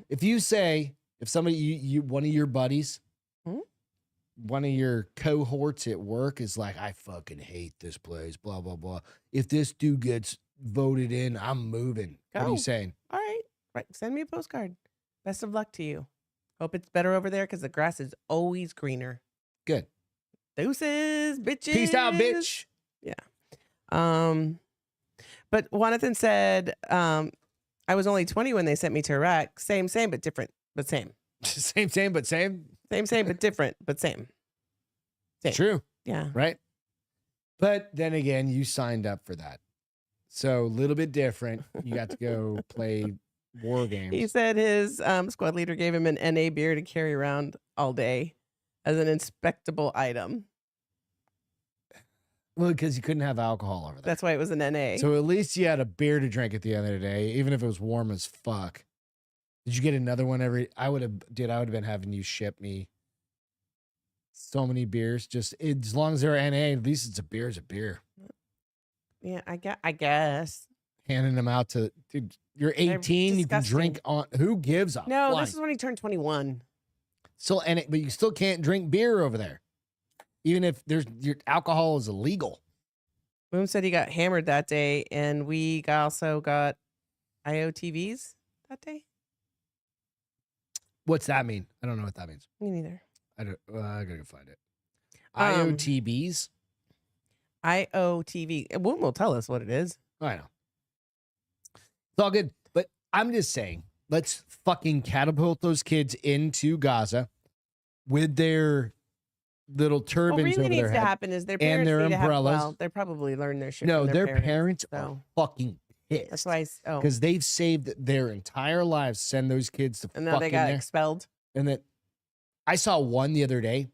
If you say, if somebody, you one of your buddies, one of your cohorts at work is like, I fucking hate this place, blah, blah, blah. If this dude gets voted in, I'm moving. What are Go. you saying? All right. Right. Send me a postcard. Best of luck to you. Hope it's better over there because the grass is always greener. Good. Deuces, bitches. Peace out, bitch. But Jonathan said, I was only 20 when they sent me to Iraq. Same, but different, but same. Same, but same. Same, but different, but same. Same. True. Yeah. Right? But then again, you signed up for that. So a little bit different. You got to go play war games. He said his squad leader gave him an NA beer to carry around all day as an inspectable item. Well, because you couldn't have alcohol over there. That's why it was an NA. So at least you had a beer to drink at the end of the day, even if it was warm as fuck. Did you get another one every? I would have been having you ship me so many beers. Just as long as they're NA, at least it's a beer. It's a beer. Yeah, I guess. Handing them out to dude. You're 18. You can drink on. Who gives a? No, flying? this is when he turned 21. Still NA, but you still can't drink beer over there, even if your alcohol is illegal. Boom said he got hammered that day, and we also got IOTVs that day. What's that mean? I don't know what that means. Me neither. I gotta go find it. IOTBs. IOTV. Boom will tell us what it is. I know. It's all good, but I'm just saying, let's fucking catapult those kids into Gaza with their little turbans What really over needs their to head. happen is their parents their need to have, umbrellas. well, they probably learn their shit. No, from their their parents are so fucking pissed. that's why. Because they've saved their entire lives to send those kids to and now fucking they got there. expelled. And that I saw one the other day,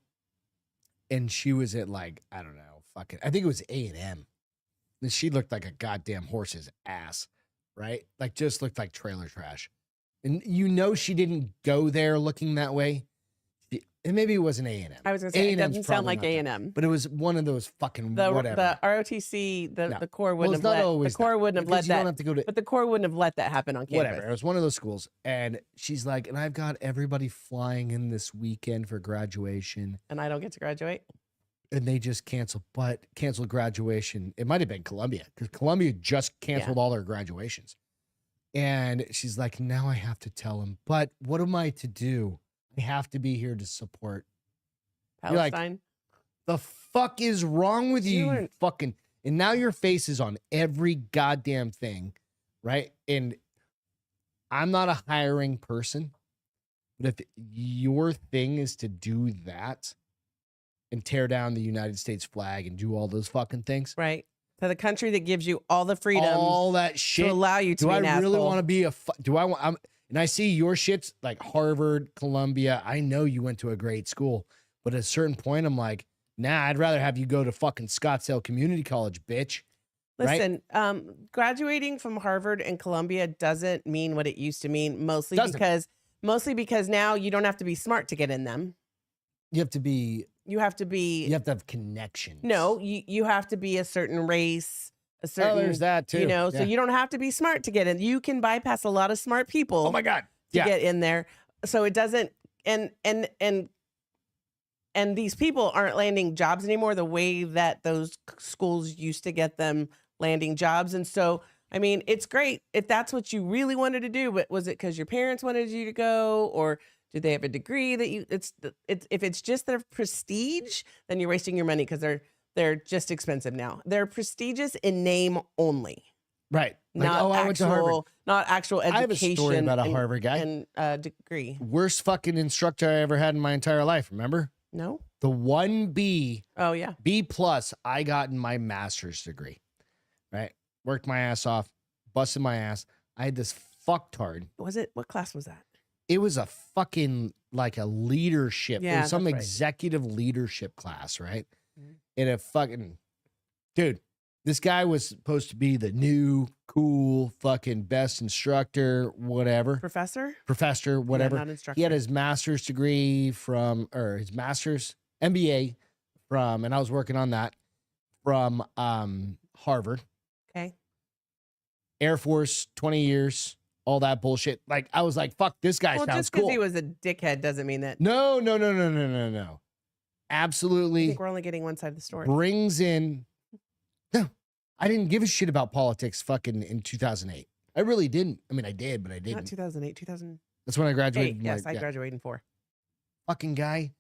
and she was at like, I don't know, fucking, I think it was A&M. And she looked like a goddamn horse's ass, right? Like just looked like trailer trash. And you know she didn't go there looking that way. And maybe it wasn't A&M. I was gonna say it A&M's doesn't sound probably like not that. A&M. But it was one of those fucking The whatever. ROTC, No. the Corps Well, wouldn't it's not have let always the Corps that, wouldn't have because let you don't that. have to go to But the Corps wouldn't have let that happen on campus. whatever. It was one of those schools. And she's like, and I've got everybody flying in this weekend for graduation. And I don't get to graduate. And they just canceled graduation. It might have been Columbia, because Columbia just canceled all their graduations. And she's like, now I have to tell him, but what am I to do? I have to be here to support. You're like, Palestine. the fuck is wrong with you, you fucking? And now your face is on every goddamn thing, right? And I'm not a hiring person, but if your thing is to do that and tear down the United States flag and do all those fucking things, Right. To the country that gives you all the freedoms all that shit, to allow you to do be I an really asshole. want to be do I want? And I see your shit's like Harvard, Columbia. I know you went to a great school, but at a certain point, I'm like, nah, I'd rather have you go to fucking Scottsdale Community College, bitch. Right? Listen, graduating from Harvard and Columbia doesn't mean what it used to mean, mostly because now you don't have to be smart to get in them. You have to be. You have to have connections. No, you have to be a certain race, a certain. there's that too. You know, so you don't have to be smart to get in. You can bypass a lot of smart people. Oh my god, to get in there. So it doesn't. And these people aren't landing jobs anymore the way that those schools used to get them landing jobs. And so, I mean, it's great if that's what you really wanted to do. But was it because your parents wanted you to go, or did they have a degree that you? It's if it's just their prestige, then you're wasting your money because they're just expensive now. They're prestigious in name only, right? Like, not I went to Harvard. Not actual education. I have a story about a Harvard guy and degree. Worst fucking instructor I ever had in my entire life. Remember? No. The one B. Oh yeah. B+ I got in my master's degree. Right? Worked my ass off, busted my ass. I had this fucktard. What class was that? It was a fucking like a leadership. It Yeah, was some that's right. executive leadership class, right? Mhm. And a fucking dude, this guy was supposed to be the new cool fucking best instructor, whatever. Professor, whatever. Yeah, not instructor. He had his master's degree or his master's MBA from, and I was working on that from Harvard. Okay. Air Force, 20 years, all that bullshit. Like, I was like, fuck, this guy Well, sounds just because cool. he was a dickhead doesn't mean that. No. I Absolutely think we're only getting one side of the story. brings in. No, I didn't give a shit about politics fucking in 2008. I really didn't. I mean, I did, but I Not didn't. 2008, 2008. That's when I graduated. Yes, like, I graduated in 4. Fucking guy.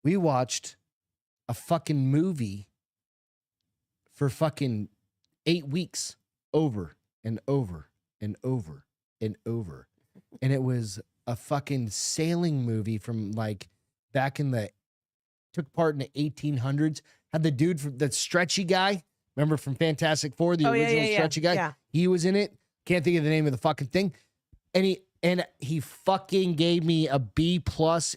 We watched a fucking movie for fucking 8 weeks over and over and over and over. And it was a fucking sailing movie from like back in took part in the 1800s. Had the dude from that stretchy guy, remember from Fantastic Four, the original stretchy guy? Yeah. He was in it. Can't think of the name of the fucking thing. And and he fucking gave me a B+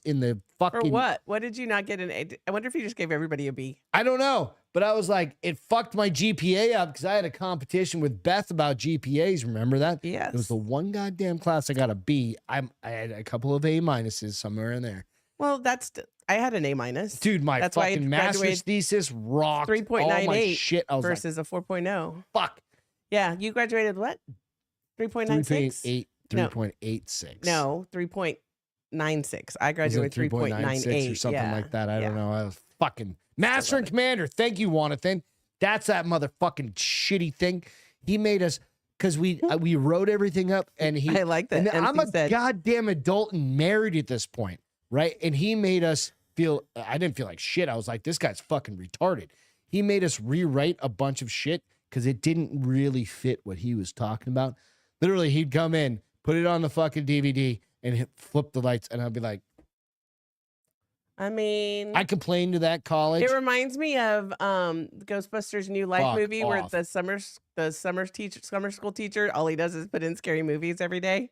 in the fucking. For what? What did you not get an A? I wonder if you just gave everybody a B. I don't know, but I was like, it fucked my GPA up because I had a competition with Beth about GPAs. Remember that? Yes. It was the one goddamn class I got a B. I had a couple of A- somewhere in there. Well, I had an A-. Dude, my That's why I fucking master's graduated thesis rocked all my 3.98 shit. I was versus a 4.0. like, fuck. Yeah, you graduated what? 3.96? 3.8, No. 3.86. No, 3.96. I Was it graduated 3.96 3.98 or something like that. I don't Yeah. know. I was fucking master and commander. Thank you, Jonathan. That's that motherfucking shitty thing. He made us because we wrote everything up, and he. I like that. And MC I'm a said, goddamn adult and married at this point, right? And he made us feel. I didn't feel like shit. I was like, this guy's fucking retarded. He made us rewrite a bunch of shit because it didn't really fit what he was talking about. Literally, he'd come in, put it on the fucking DVD, and flip the lights, and I'd be like, I mean, I complained to that college. it reminds me of Ghostbusters New Life Fuck movie where off. the summer school teacher, all he does is put in scary movies every day.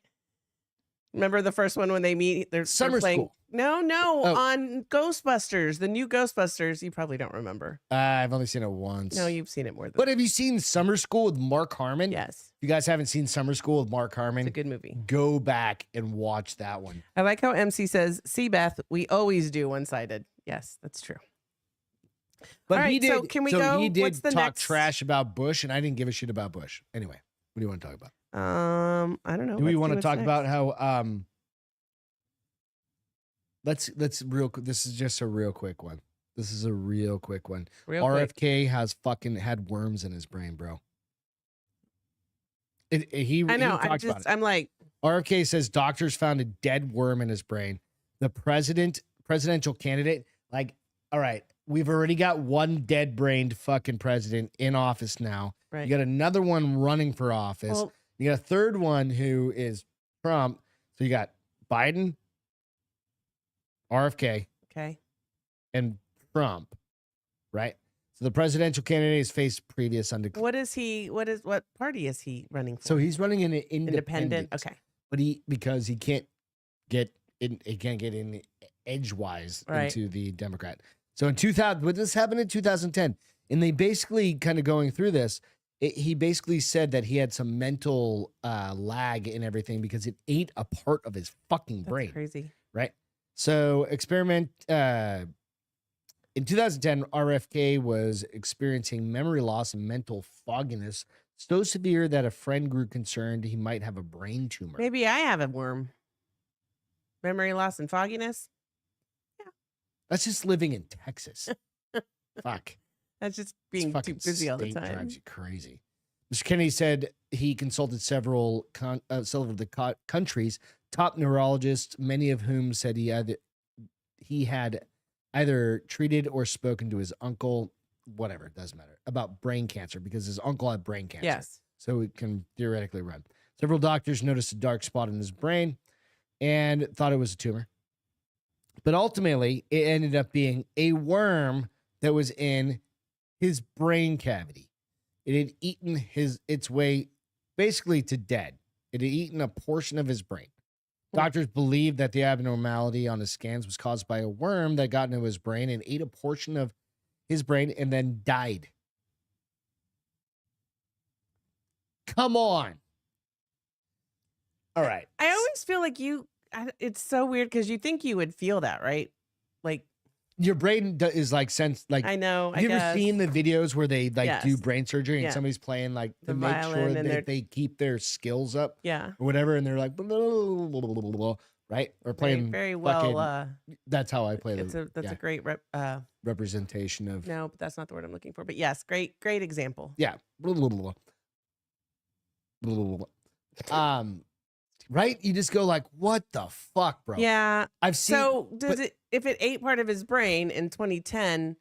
Remember the first one when they meet? They're Summer playing, school. No, Oh. on Ghostbusters, the new Ghostbusters. You probably don't remember. I've only seen it once. No, you've seen it more than. But have you seen Summer School with Mark Harmon? Yes, If you guys haven't seen Summer School with Mark it's a Harmon, good movie. go back and watch that one. I like how MC says, "See, Beth, we always do one-sided." Yes, that's true. But All he right, did. so can we go? He did What's the talk next? trash about Bush, and I didn't give a shit about Bush. Anyway, what do you want to talk about? I don't know. Do we Let's want see to what's talk next. about how let's real. This is just a real quick one. This is a real quick one. Real quick. RFK has fucking had worms in his brain, bro. He I know. He talked about it. I'm like, RFK says doctors found a dead worm in his brain. The presidential candidate, like, all right, we've already got one dead-brained fucking president in office now. right. You got another one running for office. Well, You got a third one who is Trump. So you got Biden, RFK, okay. and Trump, right? So the presidential candidate has faced previous undeclared. What party is he running for? So he's running an independent. Okay. But because he can't get in edgewise Right. into the Democrat. So in 2000, but this happened in 2010, and they basically kind of going through this. He basically said that he had some mental lag and everything because it ate a part of his fucking That's brain, crazy. right? So in 2010, RFK was experiencing memory loss and mental fogginess so severe that a friend grew concerned he might have a brain tumor. Maybe I have a worm. Memory loss and fogginess. That's just living in Texas. Fuck. That's just This being too fucking busy all the state time. drives you crazy. Mr. Kennedy said he consulted several of the country's top neurologists, many of whom said he had either treated or spoken to his uncle, whatever, it doesn't matter, about brain cancer because his uncle had brain cancer. Yes. So it can theoretically run. Several doctors noticed a dark spot in his brain and thought it was a tumor. But ultimately, it ended up being a worm that was in his brain cavity. It had eaten its way basically to dead. It had eaten a portion of his brain. Doctors believe that the abnormality on his scans was caused by a worm that got into his brain and ate a portion of his brain and then died. Come on. All right. I always feel like it's so weird because you think you would feel that, right? Like, Your brain is like sense like I know. I you ever guess. seen the videos where they like do Yes. brain surgery and Yeah. somebody's playing like The to make sure violin and they're- that they keep their skills up Yeah. or whatever, and they're like blah, blah, blah, blah, blah, blah, right? Or Very, playing very fucking- well. That's how I play That's the a great representation of no, but that's not the word I'm looking for. But yes, great example. yeah. Blah, blah, blah, blah, blah, blah, blah. Right? You just go like, what the fuck, bro? Yeah. I've seen. So but- if it ate part of his brain in 2010,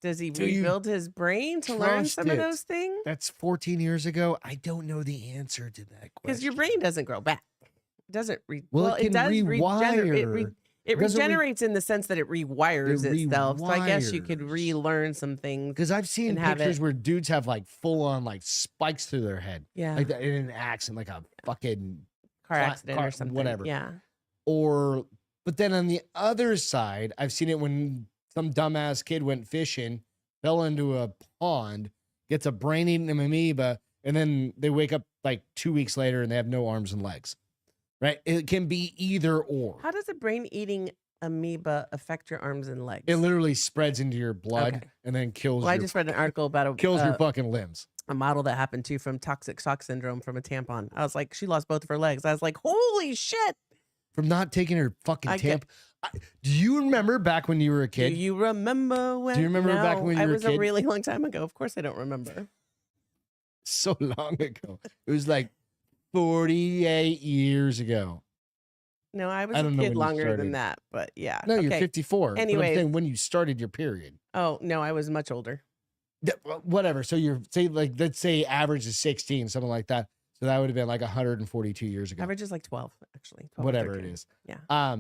does he Do you rebuild his brain to learn trust some of it? those things? That's 14 years ago. I don't know the answer to that question. Because your brain doesn't grow back. It doesn't. Well, it can does rewire. It doesn't re- regenerates in the sense that it rewires It itself. So I guess you could rewires. relearn some things. Because I've seen and have pictures it. where dudes have like full on like spikes through their head, Yeah. like that in an accent, like a fucking car accident or something. whatever. Yeah. But then on the other side, I've seen it when some dumbass kid went fishing, fell into a pond, gets a brain-eating amoeba, and then they wake up like 2 weeks later and they have no arms and legs. Right? It can be either or. How does a brain-eating amoeba affect your arms and legs? It literally spreads into your blood Okay. and then kills Well, I your just read an article about kills your fucking limbs. a model that happened to from toxic shock syndrome from a tampon. I was like, she lost both of her legs. I was like, holy shit. From not taking her fucking I get- Do you remember back when you were a Do kid? you remember when? Do you remember back when you I were a was kid? a really long time ago. Of course I don't remember. So long ago. It was like 48 years ago. No, I was I a don't know kid when you longer started. than that, but yeah. No, you're Okay. 54. But I'm Anyways. saying when you started your period. Oh, no, I was much older. Well, whatever. So you're let's say average is 16, something like that. So that would have been like 142 years ago. Average is like 12, actually. 12 or Whatever it 13. is. Yeah.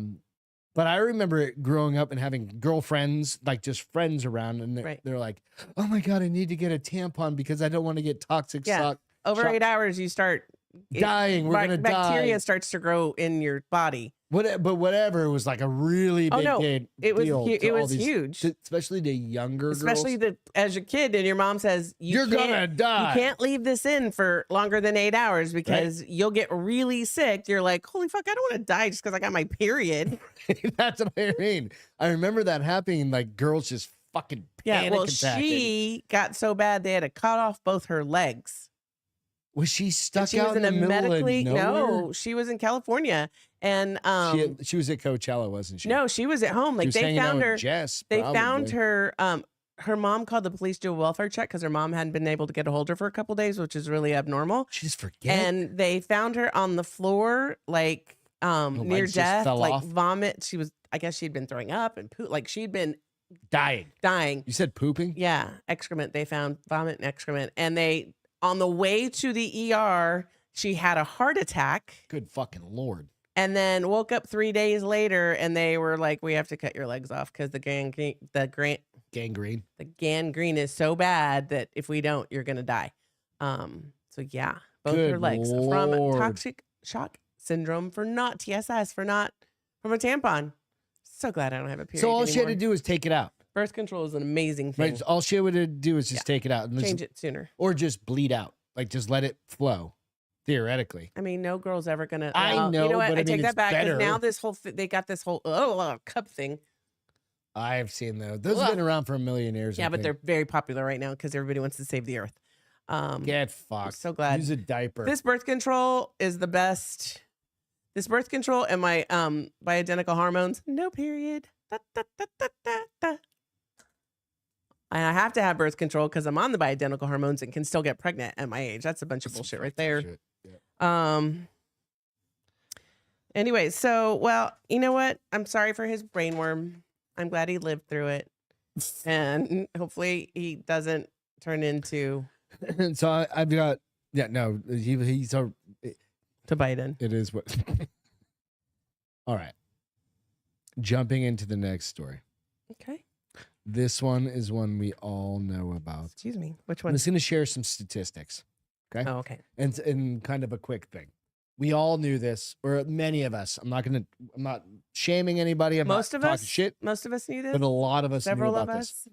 But I remember it growing up and having girlfriends, like just friends around, and Right. they're like, "Oh my god, I need to get a tampon because I don't want to get toxic Yeah. shock Over shock- 8 hours, you start dying. We're gonna bacteria die." starts to grow in your body. But whatever, it was like a really Oh, big no, deal. It was to it all was these- huge, especially the younger especially girls. as a kid, and your mom says You're gonna die. You can't leave this in for longer than 8 hours because you'll get really sick. You're like, holy fuck, I don't want to die just because I got my period. That's what I mean. I remember that happening. Like girls just fucking Yeah, well, attacking. she got so bad they had to cut off both her legs. Was she And stuck she out was in the middle medically of nowhere? no, she was in California, and She was at Coachella, wasn't she? no, she was at home. She Like was they hanging out found with her. Jess, They probably. found her. Her mom called the police to do a welfare check because her mom hadn't been able to get a hold of her for a couple days, which is really abnormal. She just forget. And they found her on the floor, like near legs just death, fell like off? vomit. She was, I guess, she'd been throwing up and poop, like she'd been dying. dying. You said pooping? Yeah, excrement. They found vomit and excrement, and they on the way to the ER, she had a heart attack. Good fucking Lord. And then woke up 3 days later, and they were like, "We have to cut your legs off because the gangrene is so bad that if we don't, you're gonna die." So yeah, both her Good legs from Lord. toxic shock syndrome for not TSS from a tampon. So glad I don't have a period. So all she had anymore. to do was take it out. Birth control is an amazing thing. Right? All she would do is just take it out. And Change it sooner. Or just bleed out. Like just let it flow. Theoretically. I mean, no girl's ever gonna. I well, know, You know what? but I I mean, take it's that back because better. now this whole they got this whole cup thing. I've seen those. Those have been around for a million years. Yeah, I but think. they're very popular right now because everybody wants to save the earth. Get fucked. so glad. Use a diaper. This birth control is the best. This birth control and my bioidentical hormones, no period. Da, da, da, da, da, da. And I have to have birth control because I'm on the bioidentical hormones and can still get pregnant at my age. That's a bunch of bullshit right there. Shit. Yeah. Anyway, so well, you know what? I'm sorry for his brainworm. I'm glad he lived through it, and hopefully he doesn't turn into And so I've got he's a to Biden. it is what all right. Jumping into the next story. Okay. This one is one we all know about. Excuse me. Which I'm one? just going to share some statistics. Okay. Oh, okay. And kind of a quick thing. We all knew this, or many of us. I'm not shaming anybody. I'm Most not of talking us. shit, Most of us knew this. but a lot of us Several knew of about us. this.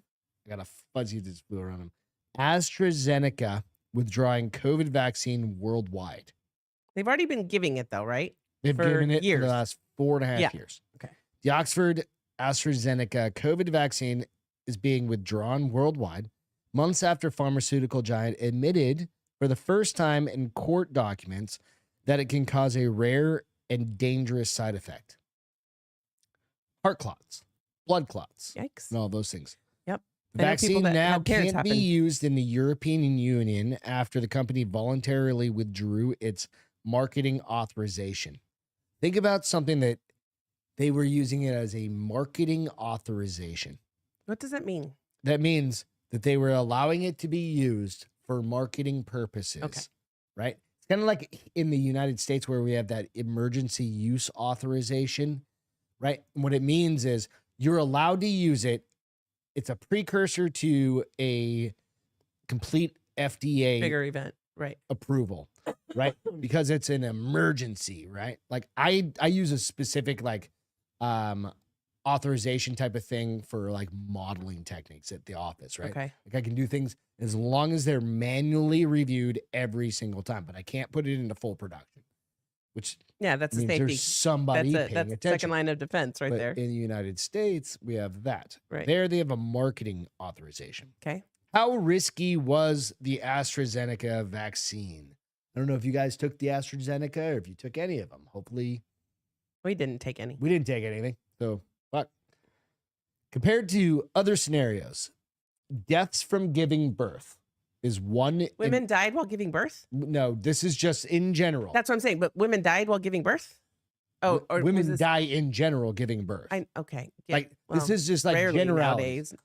I got a fuzzy that flew around him. AstraZeneca withdrawing COVID vaccine worldwide. They've already been giving it though, right? They've For given it for years. the last 4.5 Yeah. years. Okay. The Oxford AstraZeneca COVID vaccine is being withdrawn worldwide months after pharmaceutical giant admitted for the first time in court documents that it can cause a rare and dangerous side effect. Heart clots, blood clots, Yikes. and all those things. Yep. The I know people vaccine that now had parents can't be happen. used in the European Union after the company voluntarily withdrew its marketing authorization. Think about something that they were using it as a marketing authorization. What does that mean? That means that they were allowing it to be used for marketing purposes. Okay. Right? It's kind of like in the United States where we have that emergency use authorization, right? And what it means is you're allowed to use it. It's a precursor to a complete FDA Bigger event. Right. approval, right? Because it's an emergency, right? Like I use a specific like authorization type of thing for like modeling techniques at the office, right? Okay. Like I can do things as long as they're manually reviewed every single time, but I can't put it into full production, which Yeah, that's a means safety. there's somebody That's paying the attention. second line of defense right But there. in the United States, we have that. Right. There they have a marketing authorization. Okay. How risky was the AstraZeneca vaccine? I don't know if you guys took the AstraZeneca or if you took any of them. Hopefully, We didn't take any. we didn't take anything. So, fuck. Compared to other scenarios, deaths from giving birth is one. in- Women died while giving birth? no, this is just in general. That's what I'm saying. But women died while giving birth? Oh, or was Women this, die in general giving birth. okay. Yeah, Like this well, is just like rarely generality. nowadays.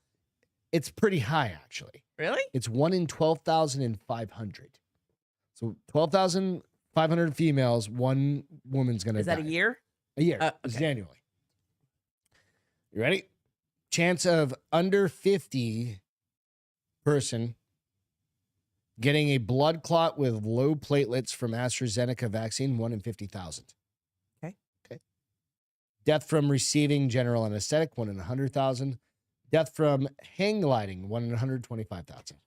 It's pretty high actually. Really? It's 1 in 12,500. So 12,500 females, one woman's gonna Is die. that a year? A year. It's okay. annually. You ready? Chance of under 50 person getting a blood clot with low platelets from AstraZeneca vaccine, 1 in 50,000. Okay. Okay. Death from receiving general anesthetic, 1 in 100,000. Death from hang gliding, 1 in 125,000.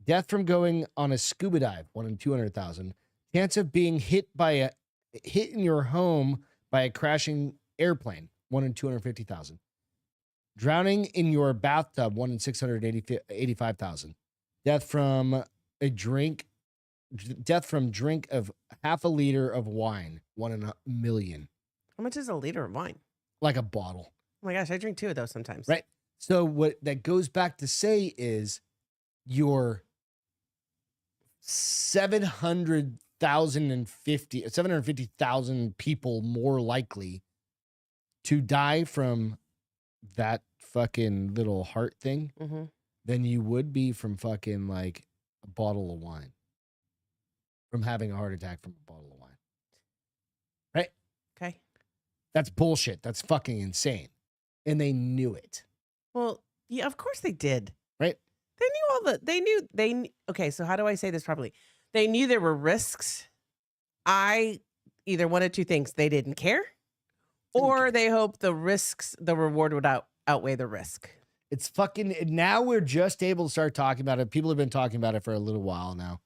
Death from going on a scuba dive, 1 in 200,000. Chance of being hit in your home by a crashing airplane, 1 in 250,000. Drowning in your bathtub, 1 in 685,000. Death from drink of half a liter of wine, 1 in a million. How much is a liter of wine? Like a bottle. Oh my gosh, I drink 2 of those sometimes. Right. So what that goes back to say is your 750,000 people more likely to die from that fucking little heart thing Mm-hmm. than you would be from fucking like a bottle of wine. From having a heart attack from a bottle of wine. Right? Okay. That's bullshit. That's fucking insane. And they knew it. Well, yeah, of course they did. Right? Okay, so how do I say this properly? They knew there were risks. Either one of two things. They didn't care, or they hoped the reward would outweigh the risk. It's fucking, now we're just able to start talking about it. People have been talking about it for a little while now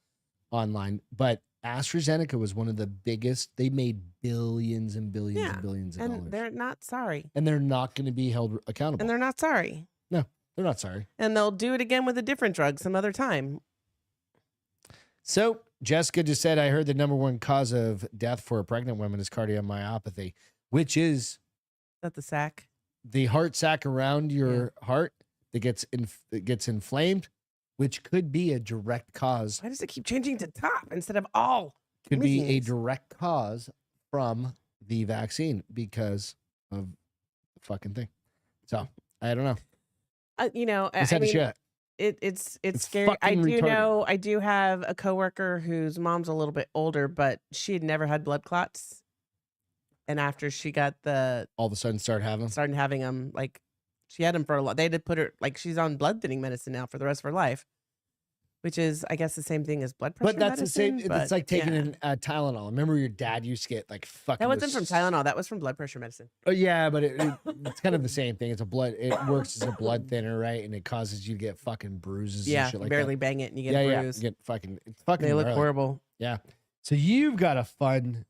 online, but AstraZeneca was one of the biggest. They made billions and billions and billions of dollars. And they're not sorry. And they're not going to be held accountable. And they're not sorry. No, they're not sorry. And they'll do it again with a different drug some other time. So Jessica just said, I heard the number one cause of death for a pregnant woman is cardiomyopathy, which is That the sac. the heart sac around your heart that gets inflamed, which could be a direct cause. Why does it keep changing to top instead of all? Could be a Amazing. direct cause from the vaccine because of the fucking thing. So I don't know. I mean, it's scary. I fucking do retarded. know. I do have a coworker whose mom's a little bit older, but she had never had blood clots, and after she got All of a sudden started having them, like she had them for a lot. They had to put her like she's on blood thinning medicine now for the rest of her life, which is I guess the same thing as blood pressure. But that's medicine, the same. but It's like taking yeah. an Tylenol. Remember your dad used to get like fucking. That wasn't from Tylenol. That was from blood pressure medicine. Oh yeah, but it's kind of the same thing. It's a blood. It works as a blood thinner, right? And it causes you to get fucking bruises. Yeah, and shit like barely that. bang it and you get a bruise. You get fucking. It's fucking. They look gnarly. horrible. Yeah. So you've got a fun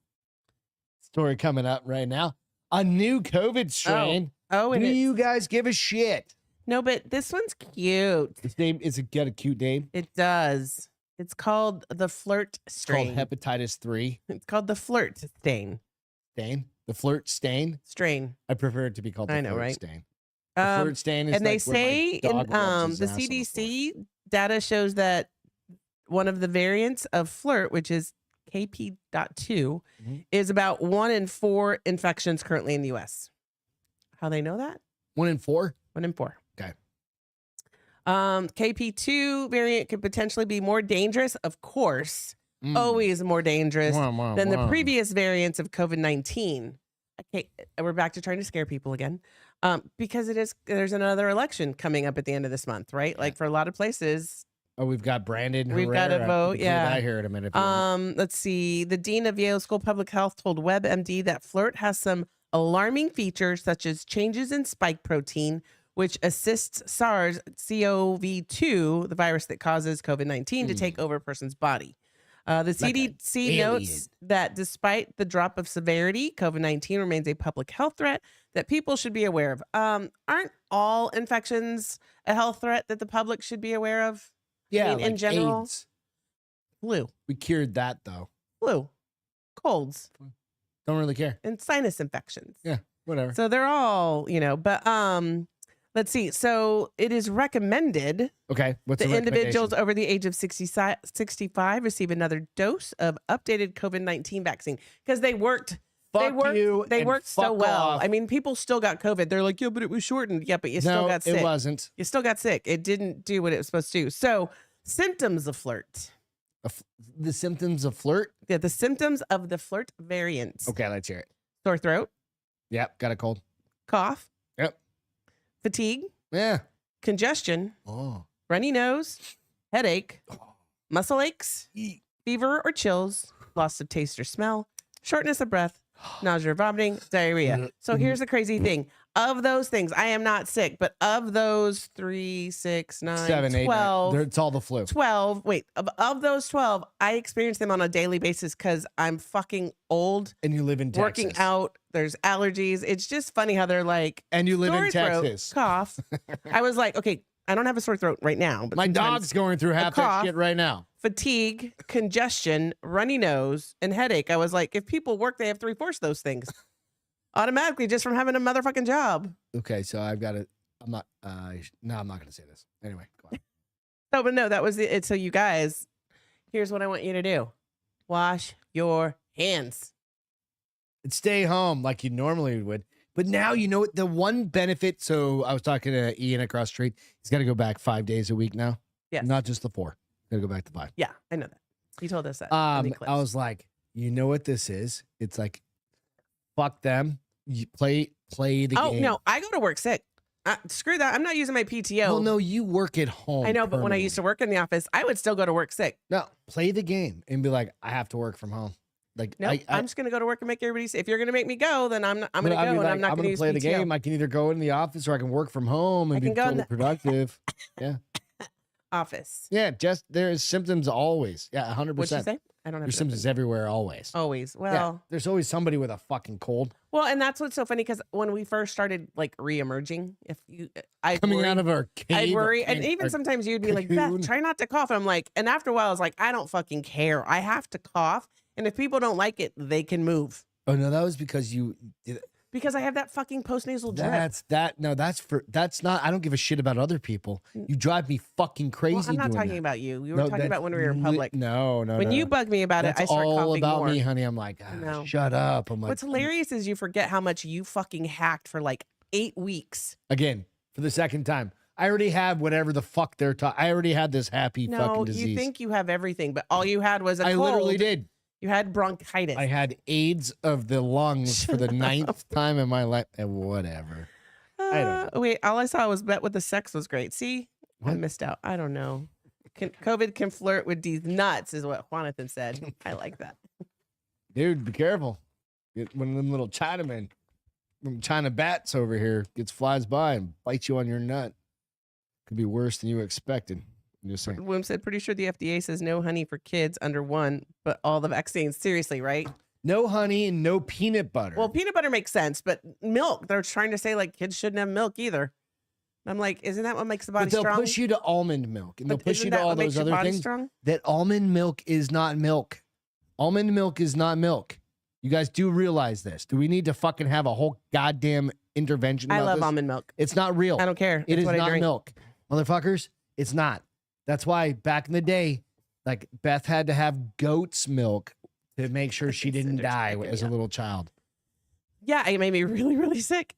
story coming up right now. A new COVID strain. Oh, and Do you guys give a shit? no, but this one's cute. Its name is it got a cute name? It does. It's called the flirt It's called strain. hepatitis 3 It's called the flirt stain. the flirt stain. Strain. I prefer it to be called the I know, flirt right? stain. The flirt stain is And they like where my say in dog rubs his the ass on the floor. CDC data shows that one of the variants of flirt, which is KP.2, Mhm. is about 1 in 4 infections currently in the U.S. How they know that? 1 in 4. 1 in 4. Okay. KP2 variant could potentially be more dangerous, of course, Mm. always more dangerous Wah, than the wah. previous variants of COVID-19. Okay, we're back to trying to scare people again. Because there's another election coming up at the end of this month, right? Like for a lot of places, Oh, we've got Brandon. We've got a Herrera. vote, We can do yeah. that here in a minute. if you want. Let's see. The dean of Yale School of Public Health told WebMD that Flirt has some alarming features such as changes in spike protein, which assists SARS-CoV-2, the virus that causes COVID-19, to take over a person's body. The Like an CDC notes that despite the drop of severity, COVID-19 remains a public health threat that people should be aware of. Aren't all infections a health threat that the public should be aware of? Yeah, in general, AIDS. flu, We cured that though. colds, Don't really care. and sinus infections. Yeah, whatever. So they're all, but let's see. So it is recommended Okay, what's the the individuals recommendation? over the age of 65 receive another dose of updated COVID-19 vaccine because they worked. Fuck you They and worked so fuck well. off. I mean, people still got COVID. They're like, yeah, but it was shortened. Yeah, but you still No, got sick. it wasn't. You still got sick. It didn't do what it was supposed to do. So symptoms of Flirt. The symptoms of Flirt. Yeah, the symptoms of the Flirt variant. Okay, let's hear it. Sore throat, Yep, got a cold. cough, Yep. fatigue, Yeah. congestion, Oh. runny nose, headache, muscle aches, Eek. fever or chills, loss of taste or smell, shortness of breath, nausea or vomiting, diarrhea. So here's the crazy thing. Of those things, I am not sick, but of those 3, 6, 9, 7, 8, 12, 9. It's all the flu. 12, wait, of those 12, I experience them on a daily basis because I'm fucking old, And you live in Texas. working out, there's allergies. It's just funny how they're like, And you live sore in throat, Texas. cough. I was like, okay, I don't have a sore throat right now. But My sometimes dog's going through half that cough. shit right now. fatigue, congestion, runny nose, and headache. I was like, if people work, they have 3/4 of those things automatically just from having a motherfucking job. Okay, so I've got to. I'm not. No, I'm not going to say this. Anyway, go on. No, but no, that was it. So you guys, here's what I want you to do: wash your hands. And stay home like you normally would. But now you know what the one benefit. So I was talking to Ian across the street. He's got to go back 5 days a week now. Yes. Not just the 4. Got to go back to 5. Yeah, I know that. You told us that. in the clips. I was like, you know what this is? It's like, fuck them. You play the game. oh no, I go to work sick. Screw that. I'm not using my PTO. Well, no, you work at home. I know, but when I used to work in the office, I would still go to work sick. no, play the game and be like, I have to work from home. Like, No, I'm just gonna go to work and make everybody. If you're gonna make me go, then I'm gonna go, and I'm not gonna use play the PTO. game. I can either go in the office or I can work from home and I be can go in totally the- productive. Office. Yeah, just there's symptoms always. Yeah, 100%. What'd you say? I don't have There's symptoms everywhere always. always. Yeah, Well, there's always somebody with a fucking cold well, and that's what's so funny because when we first started like re-emerging, if you, I coming out of our cave. I'd worry, and our- even sometimes you'd be like, cocoon. Beth, try not to cough. And I'm like, and after a while, I was like, I don't fucking care. I have to cough, and if people don't like it, they can move Oh no, that was because you. because I have that fucking postnasal drip. That's not. I don't give a shit about other people. You drive me fucking crazy. Well, I'm not doing talking that. about you. You were No, talking that's about when we were in public. No. When no. you bug me about That's it, I start all coughing about more. me, honey. I'm like, "Ah, No. shut up. I'm like, What's hilarious is you forget how much you fucking hacked for like 8 weeks. Again, for the second time. I already have whatever the fuck they're talking. I already had this happy No, fucking disease. you think you have everything, but all you had was a I cold. literally did. You had bronchitis. I had AIDS of the lungs for the 9th time in my life. Whatever. I don't Wait, all I saw was bet with the sex was great. See, I What? missed out. I don't know. COVID can flirt with these nuts, is what Jonathan said. I like that. Dude, be careful. One of them little Chinamen, them China bats over here flies by and bites you on your nut. Could be worse than you expected. I'm just saying. Wim said, pretty sure the FDA says no honey for kids under 1, but all the vaccines. Seriously, right? No honey and no peanut butter. Well, peanut butter makes sense, but milk, they're trying to say like kids shouldn't have milk either. I'm like, isn't that what makes the body but they'll strong? push you to almond milk, and they'll But push isn't you to that all what makes those your other body things. strong? That almond milk is not milk. Almond milk is not milk. You guys do realize this? Do we need to fucking have a whole goddamn intervention? I about love this? almond milk. It's not real. I don't care. It It's is what I not drink. milk, motherfuckers. It's not. That's why back in the day, like Beth had to have goat's milk to make sure she didn't Cinder's die cracking as me a up. little child. Yeah, it made me really, really sick.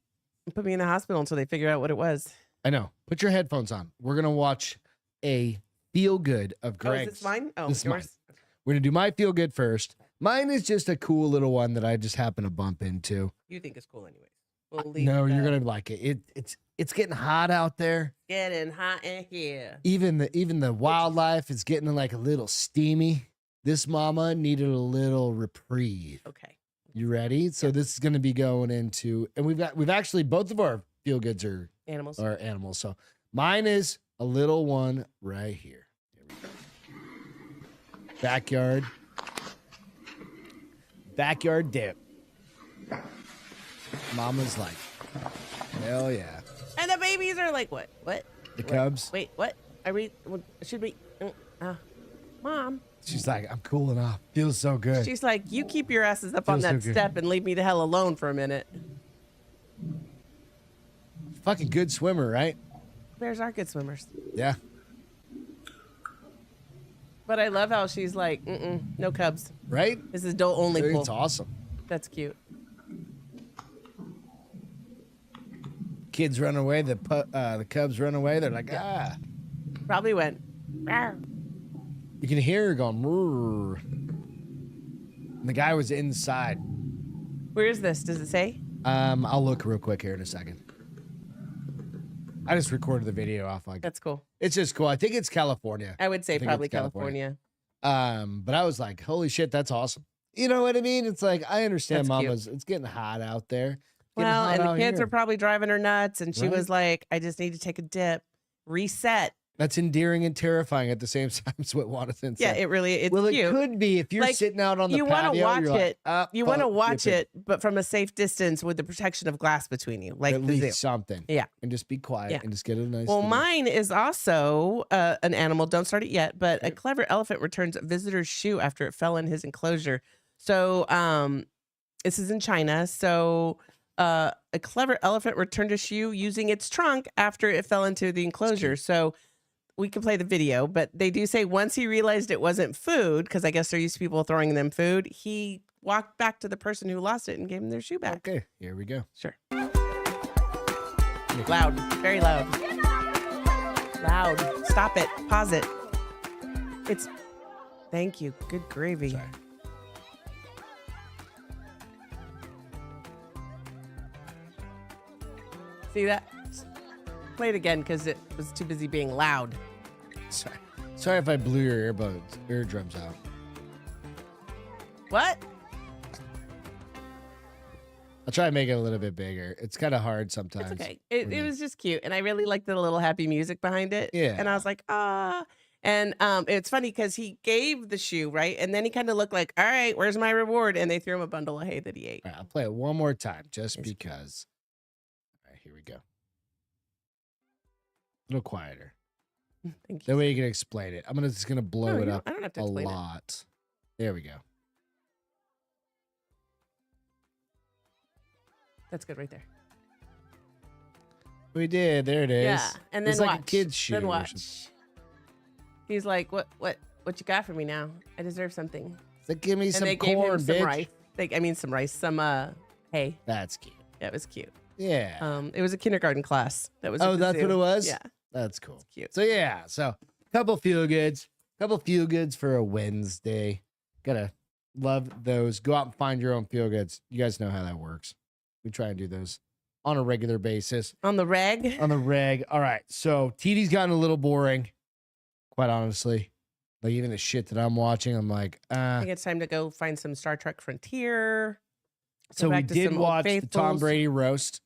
Put me in the hospital until they figured out what it was. I know. Put your headphones on. We're gonna watch a feel good of Oh, Greg's. is this mine? Oh, This is mine. yours? We're gonna do my feel good first. Mine is just a cool little one that I just happen to bump into. You think it's cool anyways. We'll leave No, it you're at gonna like it. It's getting hot out there. getting hot in here. Even the wildlife is getting like a little steamy. This mama needed a little reprieve. Okay. You ready? So this is gonna be going into, and we've actually both of our feel goods are Animals. animals. So mine is a little one right here. Here we go. Backyard dip. Mama's like, hell yeah. And the babies are like, what? What? The What? cubs. Wait, what? Are we? Should we? Mom. She's like, I'm cooling off. Feels so good. She's like, you keep your asses up on Feels so that good. step and leave me the hell alone for a minute. Fucking good swimmer, right? Bears are good swimmers. Yeah. But I love how she's like, no cubs. Right? This is adult only pool. It's awesome. That's cute. Kids run away. The cubs run away. They're like, ah. Probably went. "Rawr." You can hear her going, "Roar." And the guy was inside. Where is this? Does it say? I'll look real quick here in a second. I just recorded the video off like That's cool. it's just cool. I think it's California. I would say think probably it's California. California. But I was like, holy shit, that's awesome. You know what I mean? It's like I understand That's cute. mama's it's getting hot out there. Getting Well, hot and the out kids here. are probably driving her nuts, and she Right. was like, I just need to take a dip, reset. That's endearing and terrifying at the same time. Is what Jonathan Yeah, said. it really, it's Well, cute. it could be if you're Like, sitting out on the you patio. want to watch you're like, it. "Ah, You want to fuck, watch dip it, but from a safe distance with the protection of glass between you, like at the zoo. least something. Yeah. And just be quiet Yeah. and just get a nice. Well, little- mine is also an animal. Don't start it yet, but a clever elephant returns a visitor's shoe after it fell in his enclosure. So this is in China. So a clever elephant returned a shoe using its trunk after it fell into the enclosure. So we can play the video, but they do say once he realized it wasn't food, because I guess they're used to people throwing them food, he walked back to the person who lost it and gave him their shoe back. Okay, here we go. Sure. Loud, very loud. Loud. Stop it. Pause it. It's. Thank you. Good gravy. Sorry. See that? Play it again because it was too busy being loud. Sorry if I blew your eardrums out. What? I'll try to make it a little bit bigger. It's kind of hard sometimes. It's okay. It when you- was just cute, and I really liked the little happy music behind it. Yeah. And I was like, ah. And it's funny because he gave the shoe, right? And then he kind of looked like, all right, where's my reward? And they threw him a bundle of hay that he ate. All right, I'll play it one more time just It's cute. because. All right, here we go. A little quieter. Thank That you. way you can explain it. just gonna blow No, it you don't- up I don't have to a explain it. lot. There we go. That's good right there. We did. There it is. Yeah, and then it's watch. like a kid's shoe. Then or watch. something. He's like, what you got for me now? I deserve something. It's like, give me And some they gave corn, him some bitch. rice. Some rice, some hay. That's cute. Yeah, it was cute. Yeah. It was a kindergarten class. That was. Oh, at the that's what zoo. it was? Yeah, That's cool. it's cute. So yeah, couple feel goods for a Wednesday. Gotta love those. Go out and find your own feel goods. You guys know how that works. We try and do those on a regular basis. On the reg. On the reg. All right. So TV's gotten a little boring, quite honestly. Like even the shit that I'm watching, I'm like, I think it's time to go find some Star Trek Frontier. So Go we back to did some Old watch the Tom Faithfuls. Brady roast.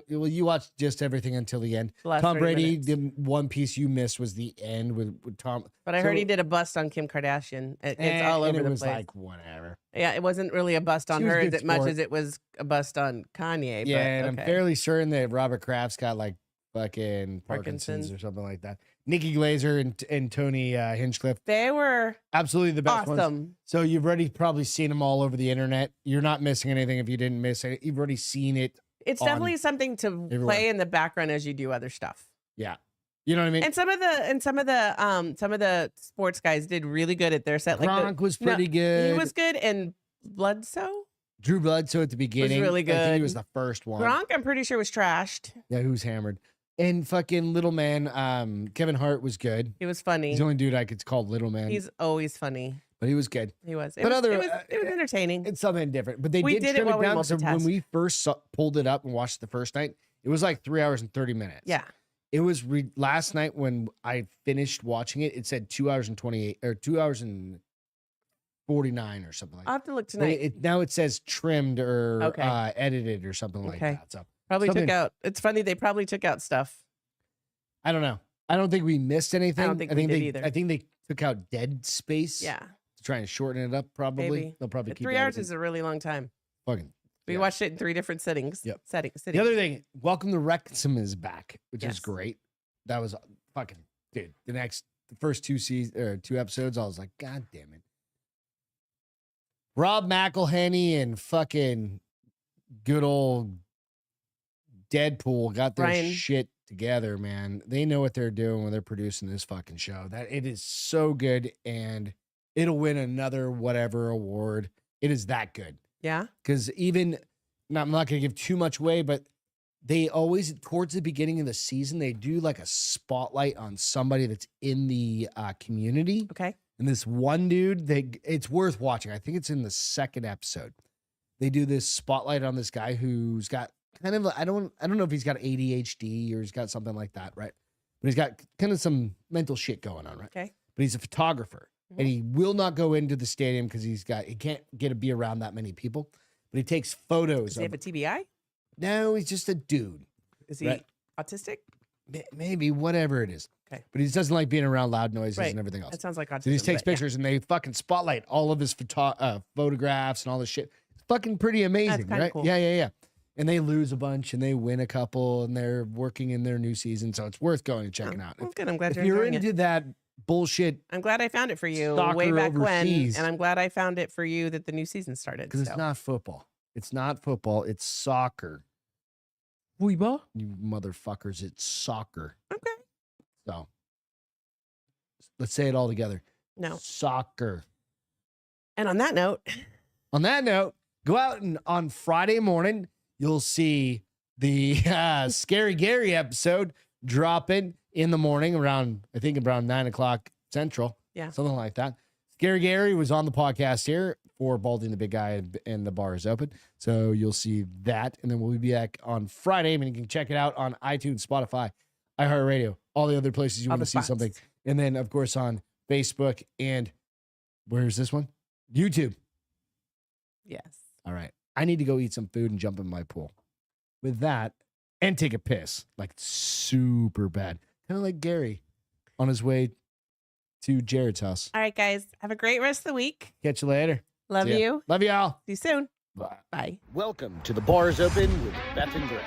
You watched just everything until the end. The last Tom 30 Brady, minutes. the one piece you missed was the end with Tom. But I heard so- he did a bust on Kim Kardashian. It's all and over it the was place. like whatever. Yeah, it wasn't really a bust on She was her good as much sport. as it was a bust on Kanye. Yeah, but, and I'm okay. fairly certain that Robert Kraft's got like fucking Parkinson's Parkinson's. or something like that. Nikki Glazer and Tony Hinchcliffe, They were absolutely the best ones. awesome. So you've already probably seen them all over the internet. You're not missing anything if you didn't miss it. You've already seen it. It's on definitely something to everywhere. play in the background as you do other stuff. Yeah, you know what I mean. And some of the sports guys did really good at their set. Gronk was no, pretty good. He was good, and Bledsoe. Drew Bledsoe at the beginning really I think he good. was the first one. Gronk, I'm pretty sure was trashed. Yeah, who's hammered. And fucking little man, Kevin Hart was good. He was funny. He's the only dude I could call little man. He's always funny. but he was good. He was. But It was entertaining. It's something different. But they We did did it trim while we down. So when multitasked. we first pulled it up and watched it the first night, it was like 3 hours and 30 minutes. Yeah. It was last night when I finished watching it. It said 2 hours and 28 or 2 hours and 49 or something like I'll that. have to look tonight. Now it says trimmed or Okay. edited or something like Okay. that. So Probably something- took out. It's funny. They probably took out stuff. I don't know. I don't think we missed anything. I don't think we did either. I think they took out dead space. Yeah. To try and shorten it up. Probably Maybe. they'll probably keep 3 hours editing. is a really long time. Fucking. We Yeah. watched it in 3 different settings. Yep. Cities. The other thing, Welcome to Wrexham is back, which Yes. is great. That was fucking dude. The first 2 episodes, I was like, God damn it. Rob McElhenney and fucking good old Deadpool got their Ryan. shit together, man. They know what they're doing when they're producing this fucking show. That it is so good, and it'll win another whatever award. It is that good. Yeah. Because I'm not going to give too much away, but they always, towards the beginning of the season, they do like a spotlight on somebody that's in the community. Okay. And this one dude, it's worth watching. I think it's in the second episode. They do this spotlight on this guy who's got kind of, I don't know if he's got ADHD or he's got something like that, right? But he's got kind of some mental shit going on, right? Okay. But he's a photographer. And he will not go into the stadium because he can't get to be around that many people. But he takes photos. Does he have a TBI? No, he's just a dude. Is he Right. autistic? Maybe whatever it is. Okay. But he just doesn't like being around loud noises Right. and everything else. That sounds like autism. So he just takes but yeah. pictures and they fucking spotlight all of his photographs and all this shit. It's fucking pretty amazing, kinda right? cool. Yeah. And they lose a bunch and they win a couple and they're working in their new season. So it's worth going and checking out. Well, good. I'm glad If you're you're enjoying it. into that bullshit, I'm glad I found it for you soccer way back overseas. when, and I'm glad I found it for you that the new season started. because it's so. not football. It's not football. It's soccer. Weeba. You motherfuckers, it's soccer. Okay. So let's say it all together. No. Soccer. And on that note, On that note, go out and on Friday morning, you'll see the Scary Gary episode dropping in the morning around 9 o'clock Central. Yeah. Something like that. Scary Gary was on the podcast here for Baldy and the Big Guy, and the bar is open. So you'll see that. And then we'll be back on Friday, and you can check it out on iTunes, Spotify, iHeartRadio, all the other places you all want the to see spots. something. And then, of course, on Facebook and where's this one? YouTube. Yes. All right. I need to go eat some food and jump in my pool. With that, and take a piss. Like super bad. Kind of like Gary on his way to Jared's house. All right, guys. Have a great rest of the week. Catch you later. Love See ya. you. Love y'all. See you soon. Bye. Bye. Welcome to the Bars Open with Beth and Greg.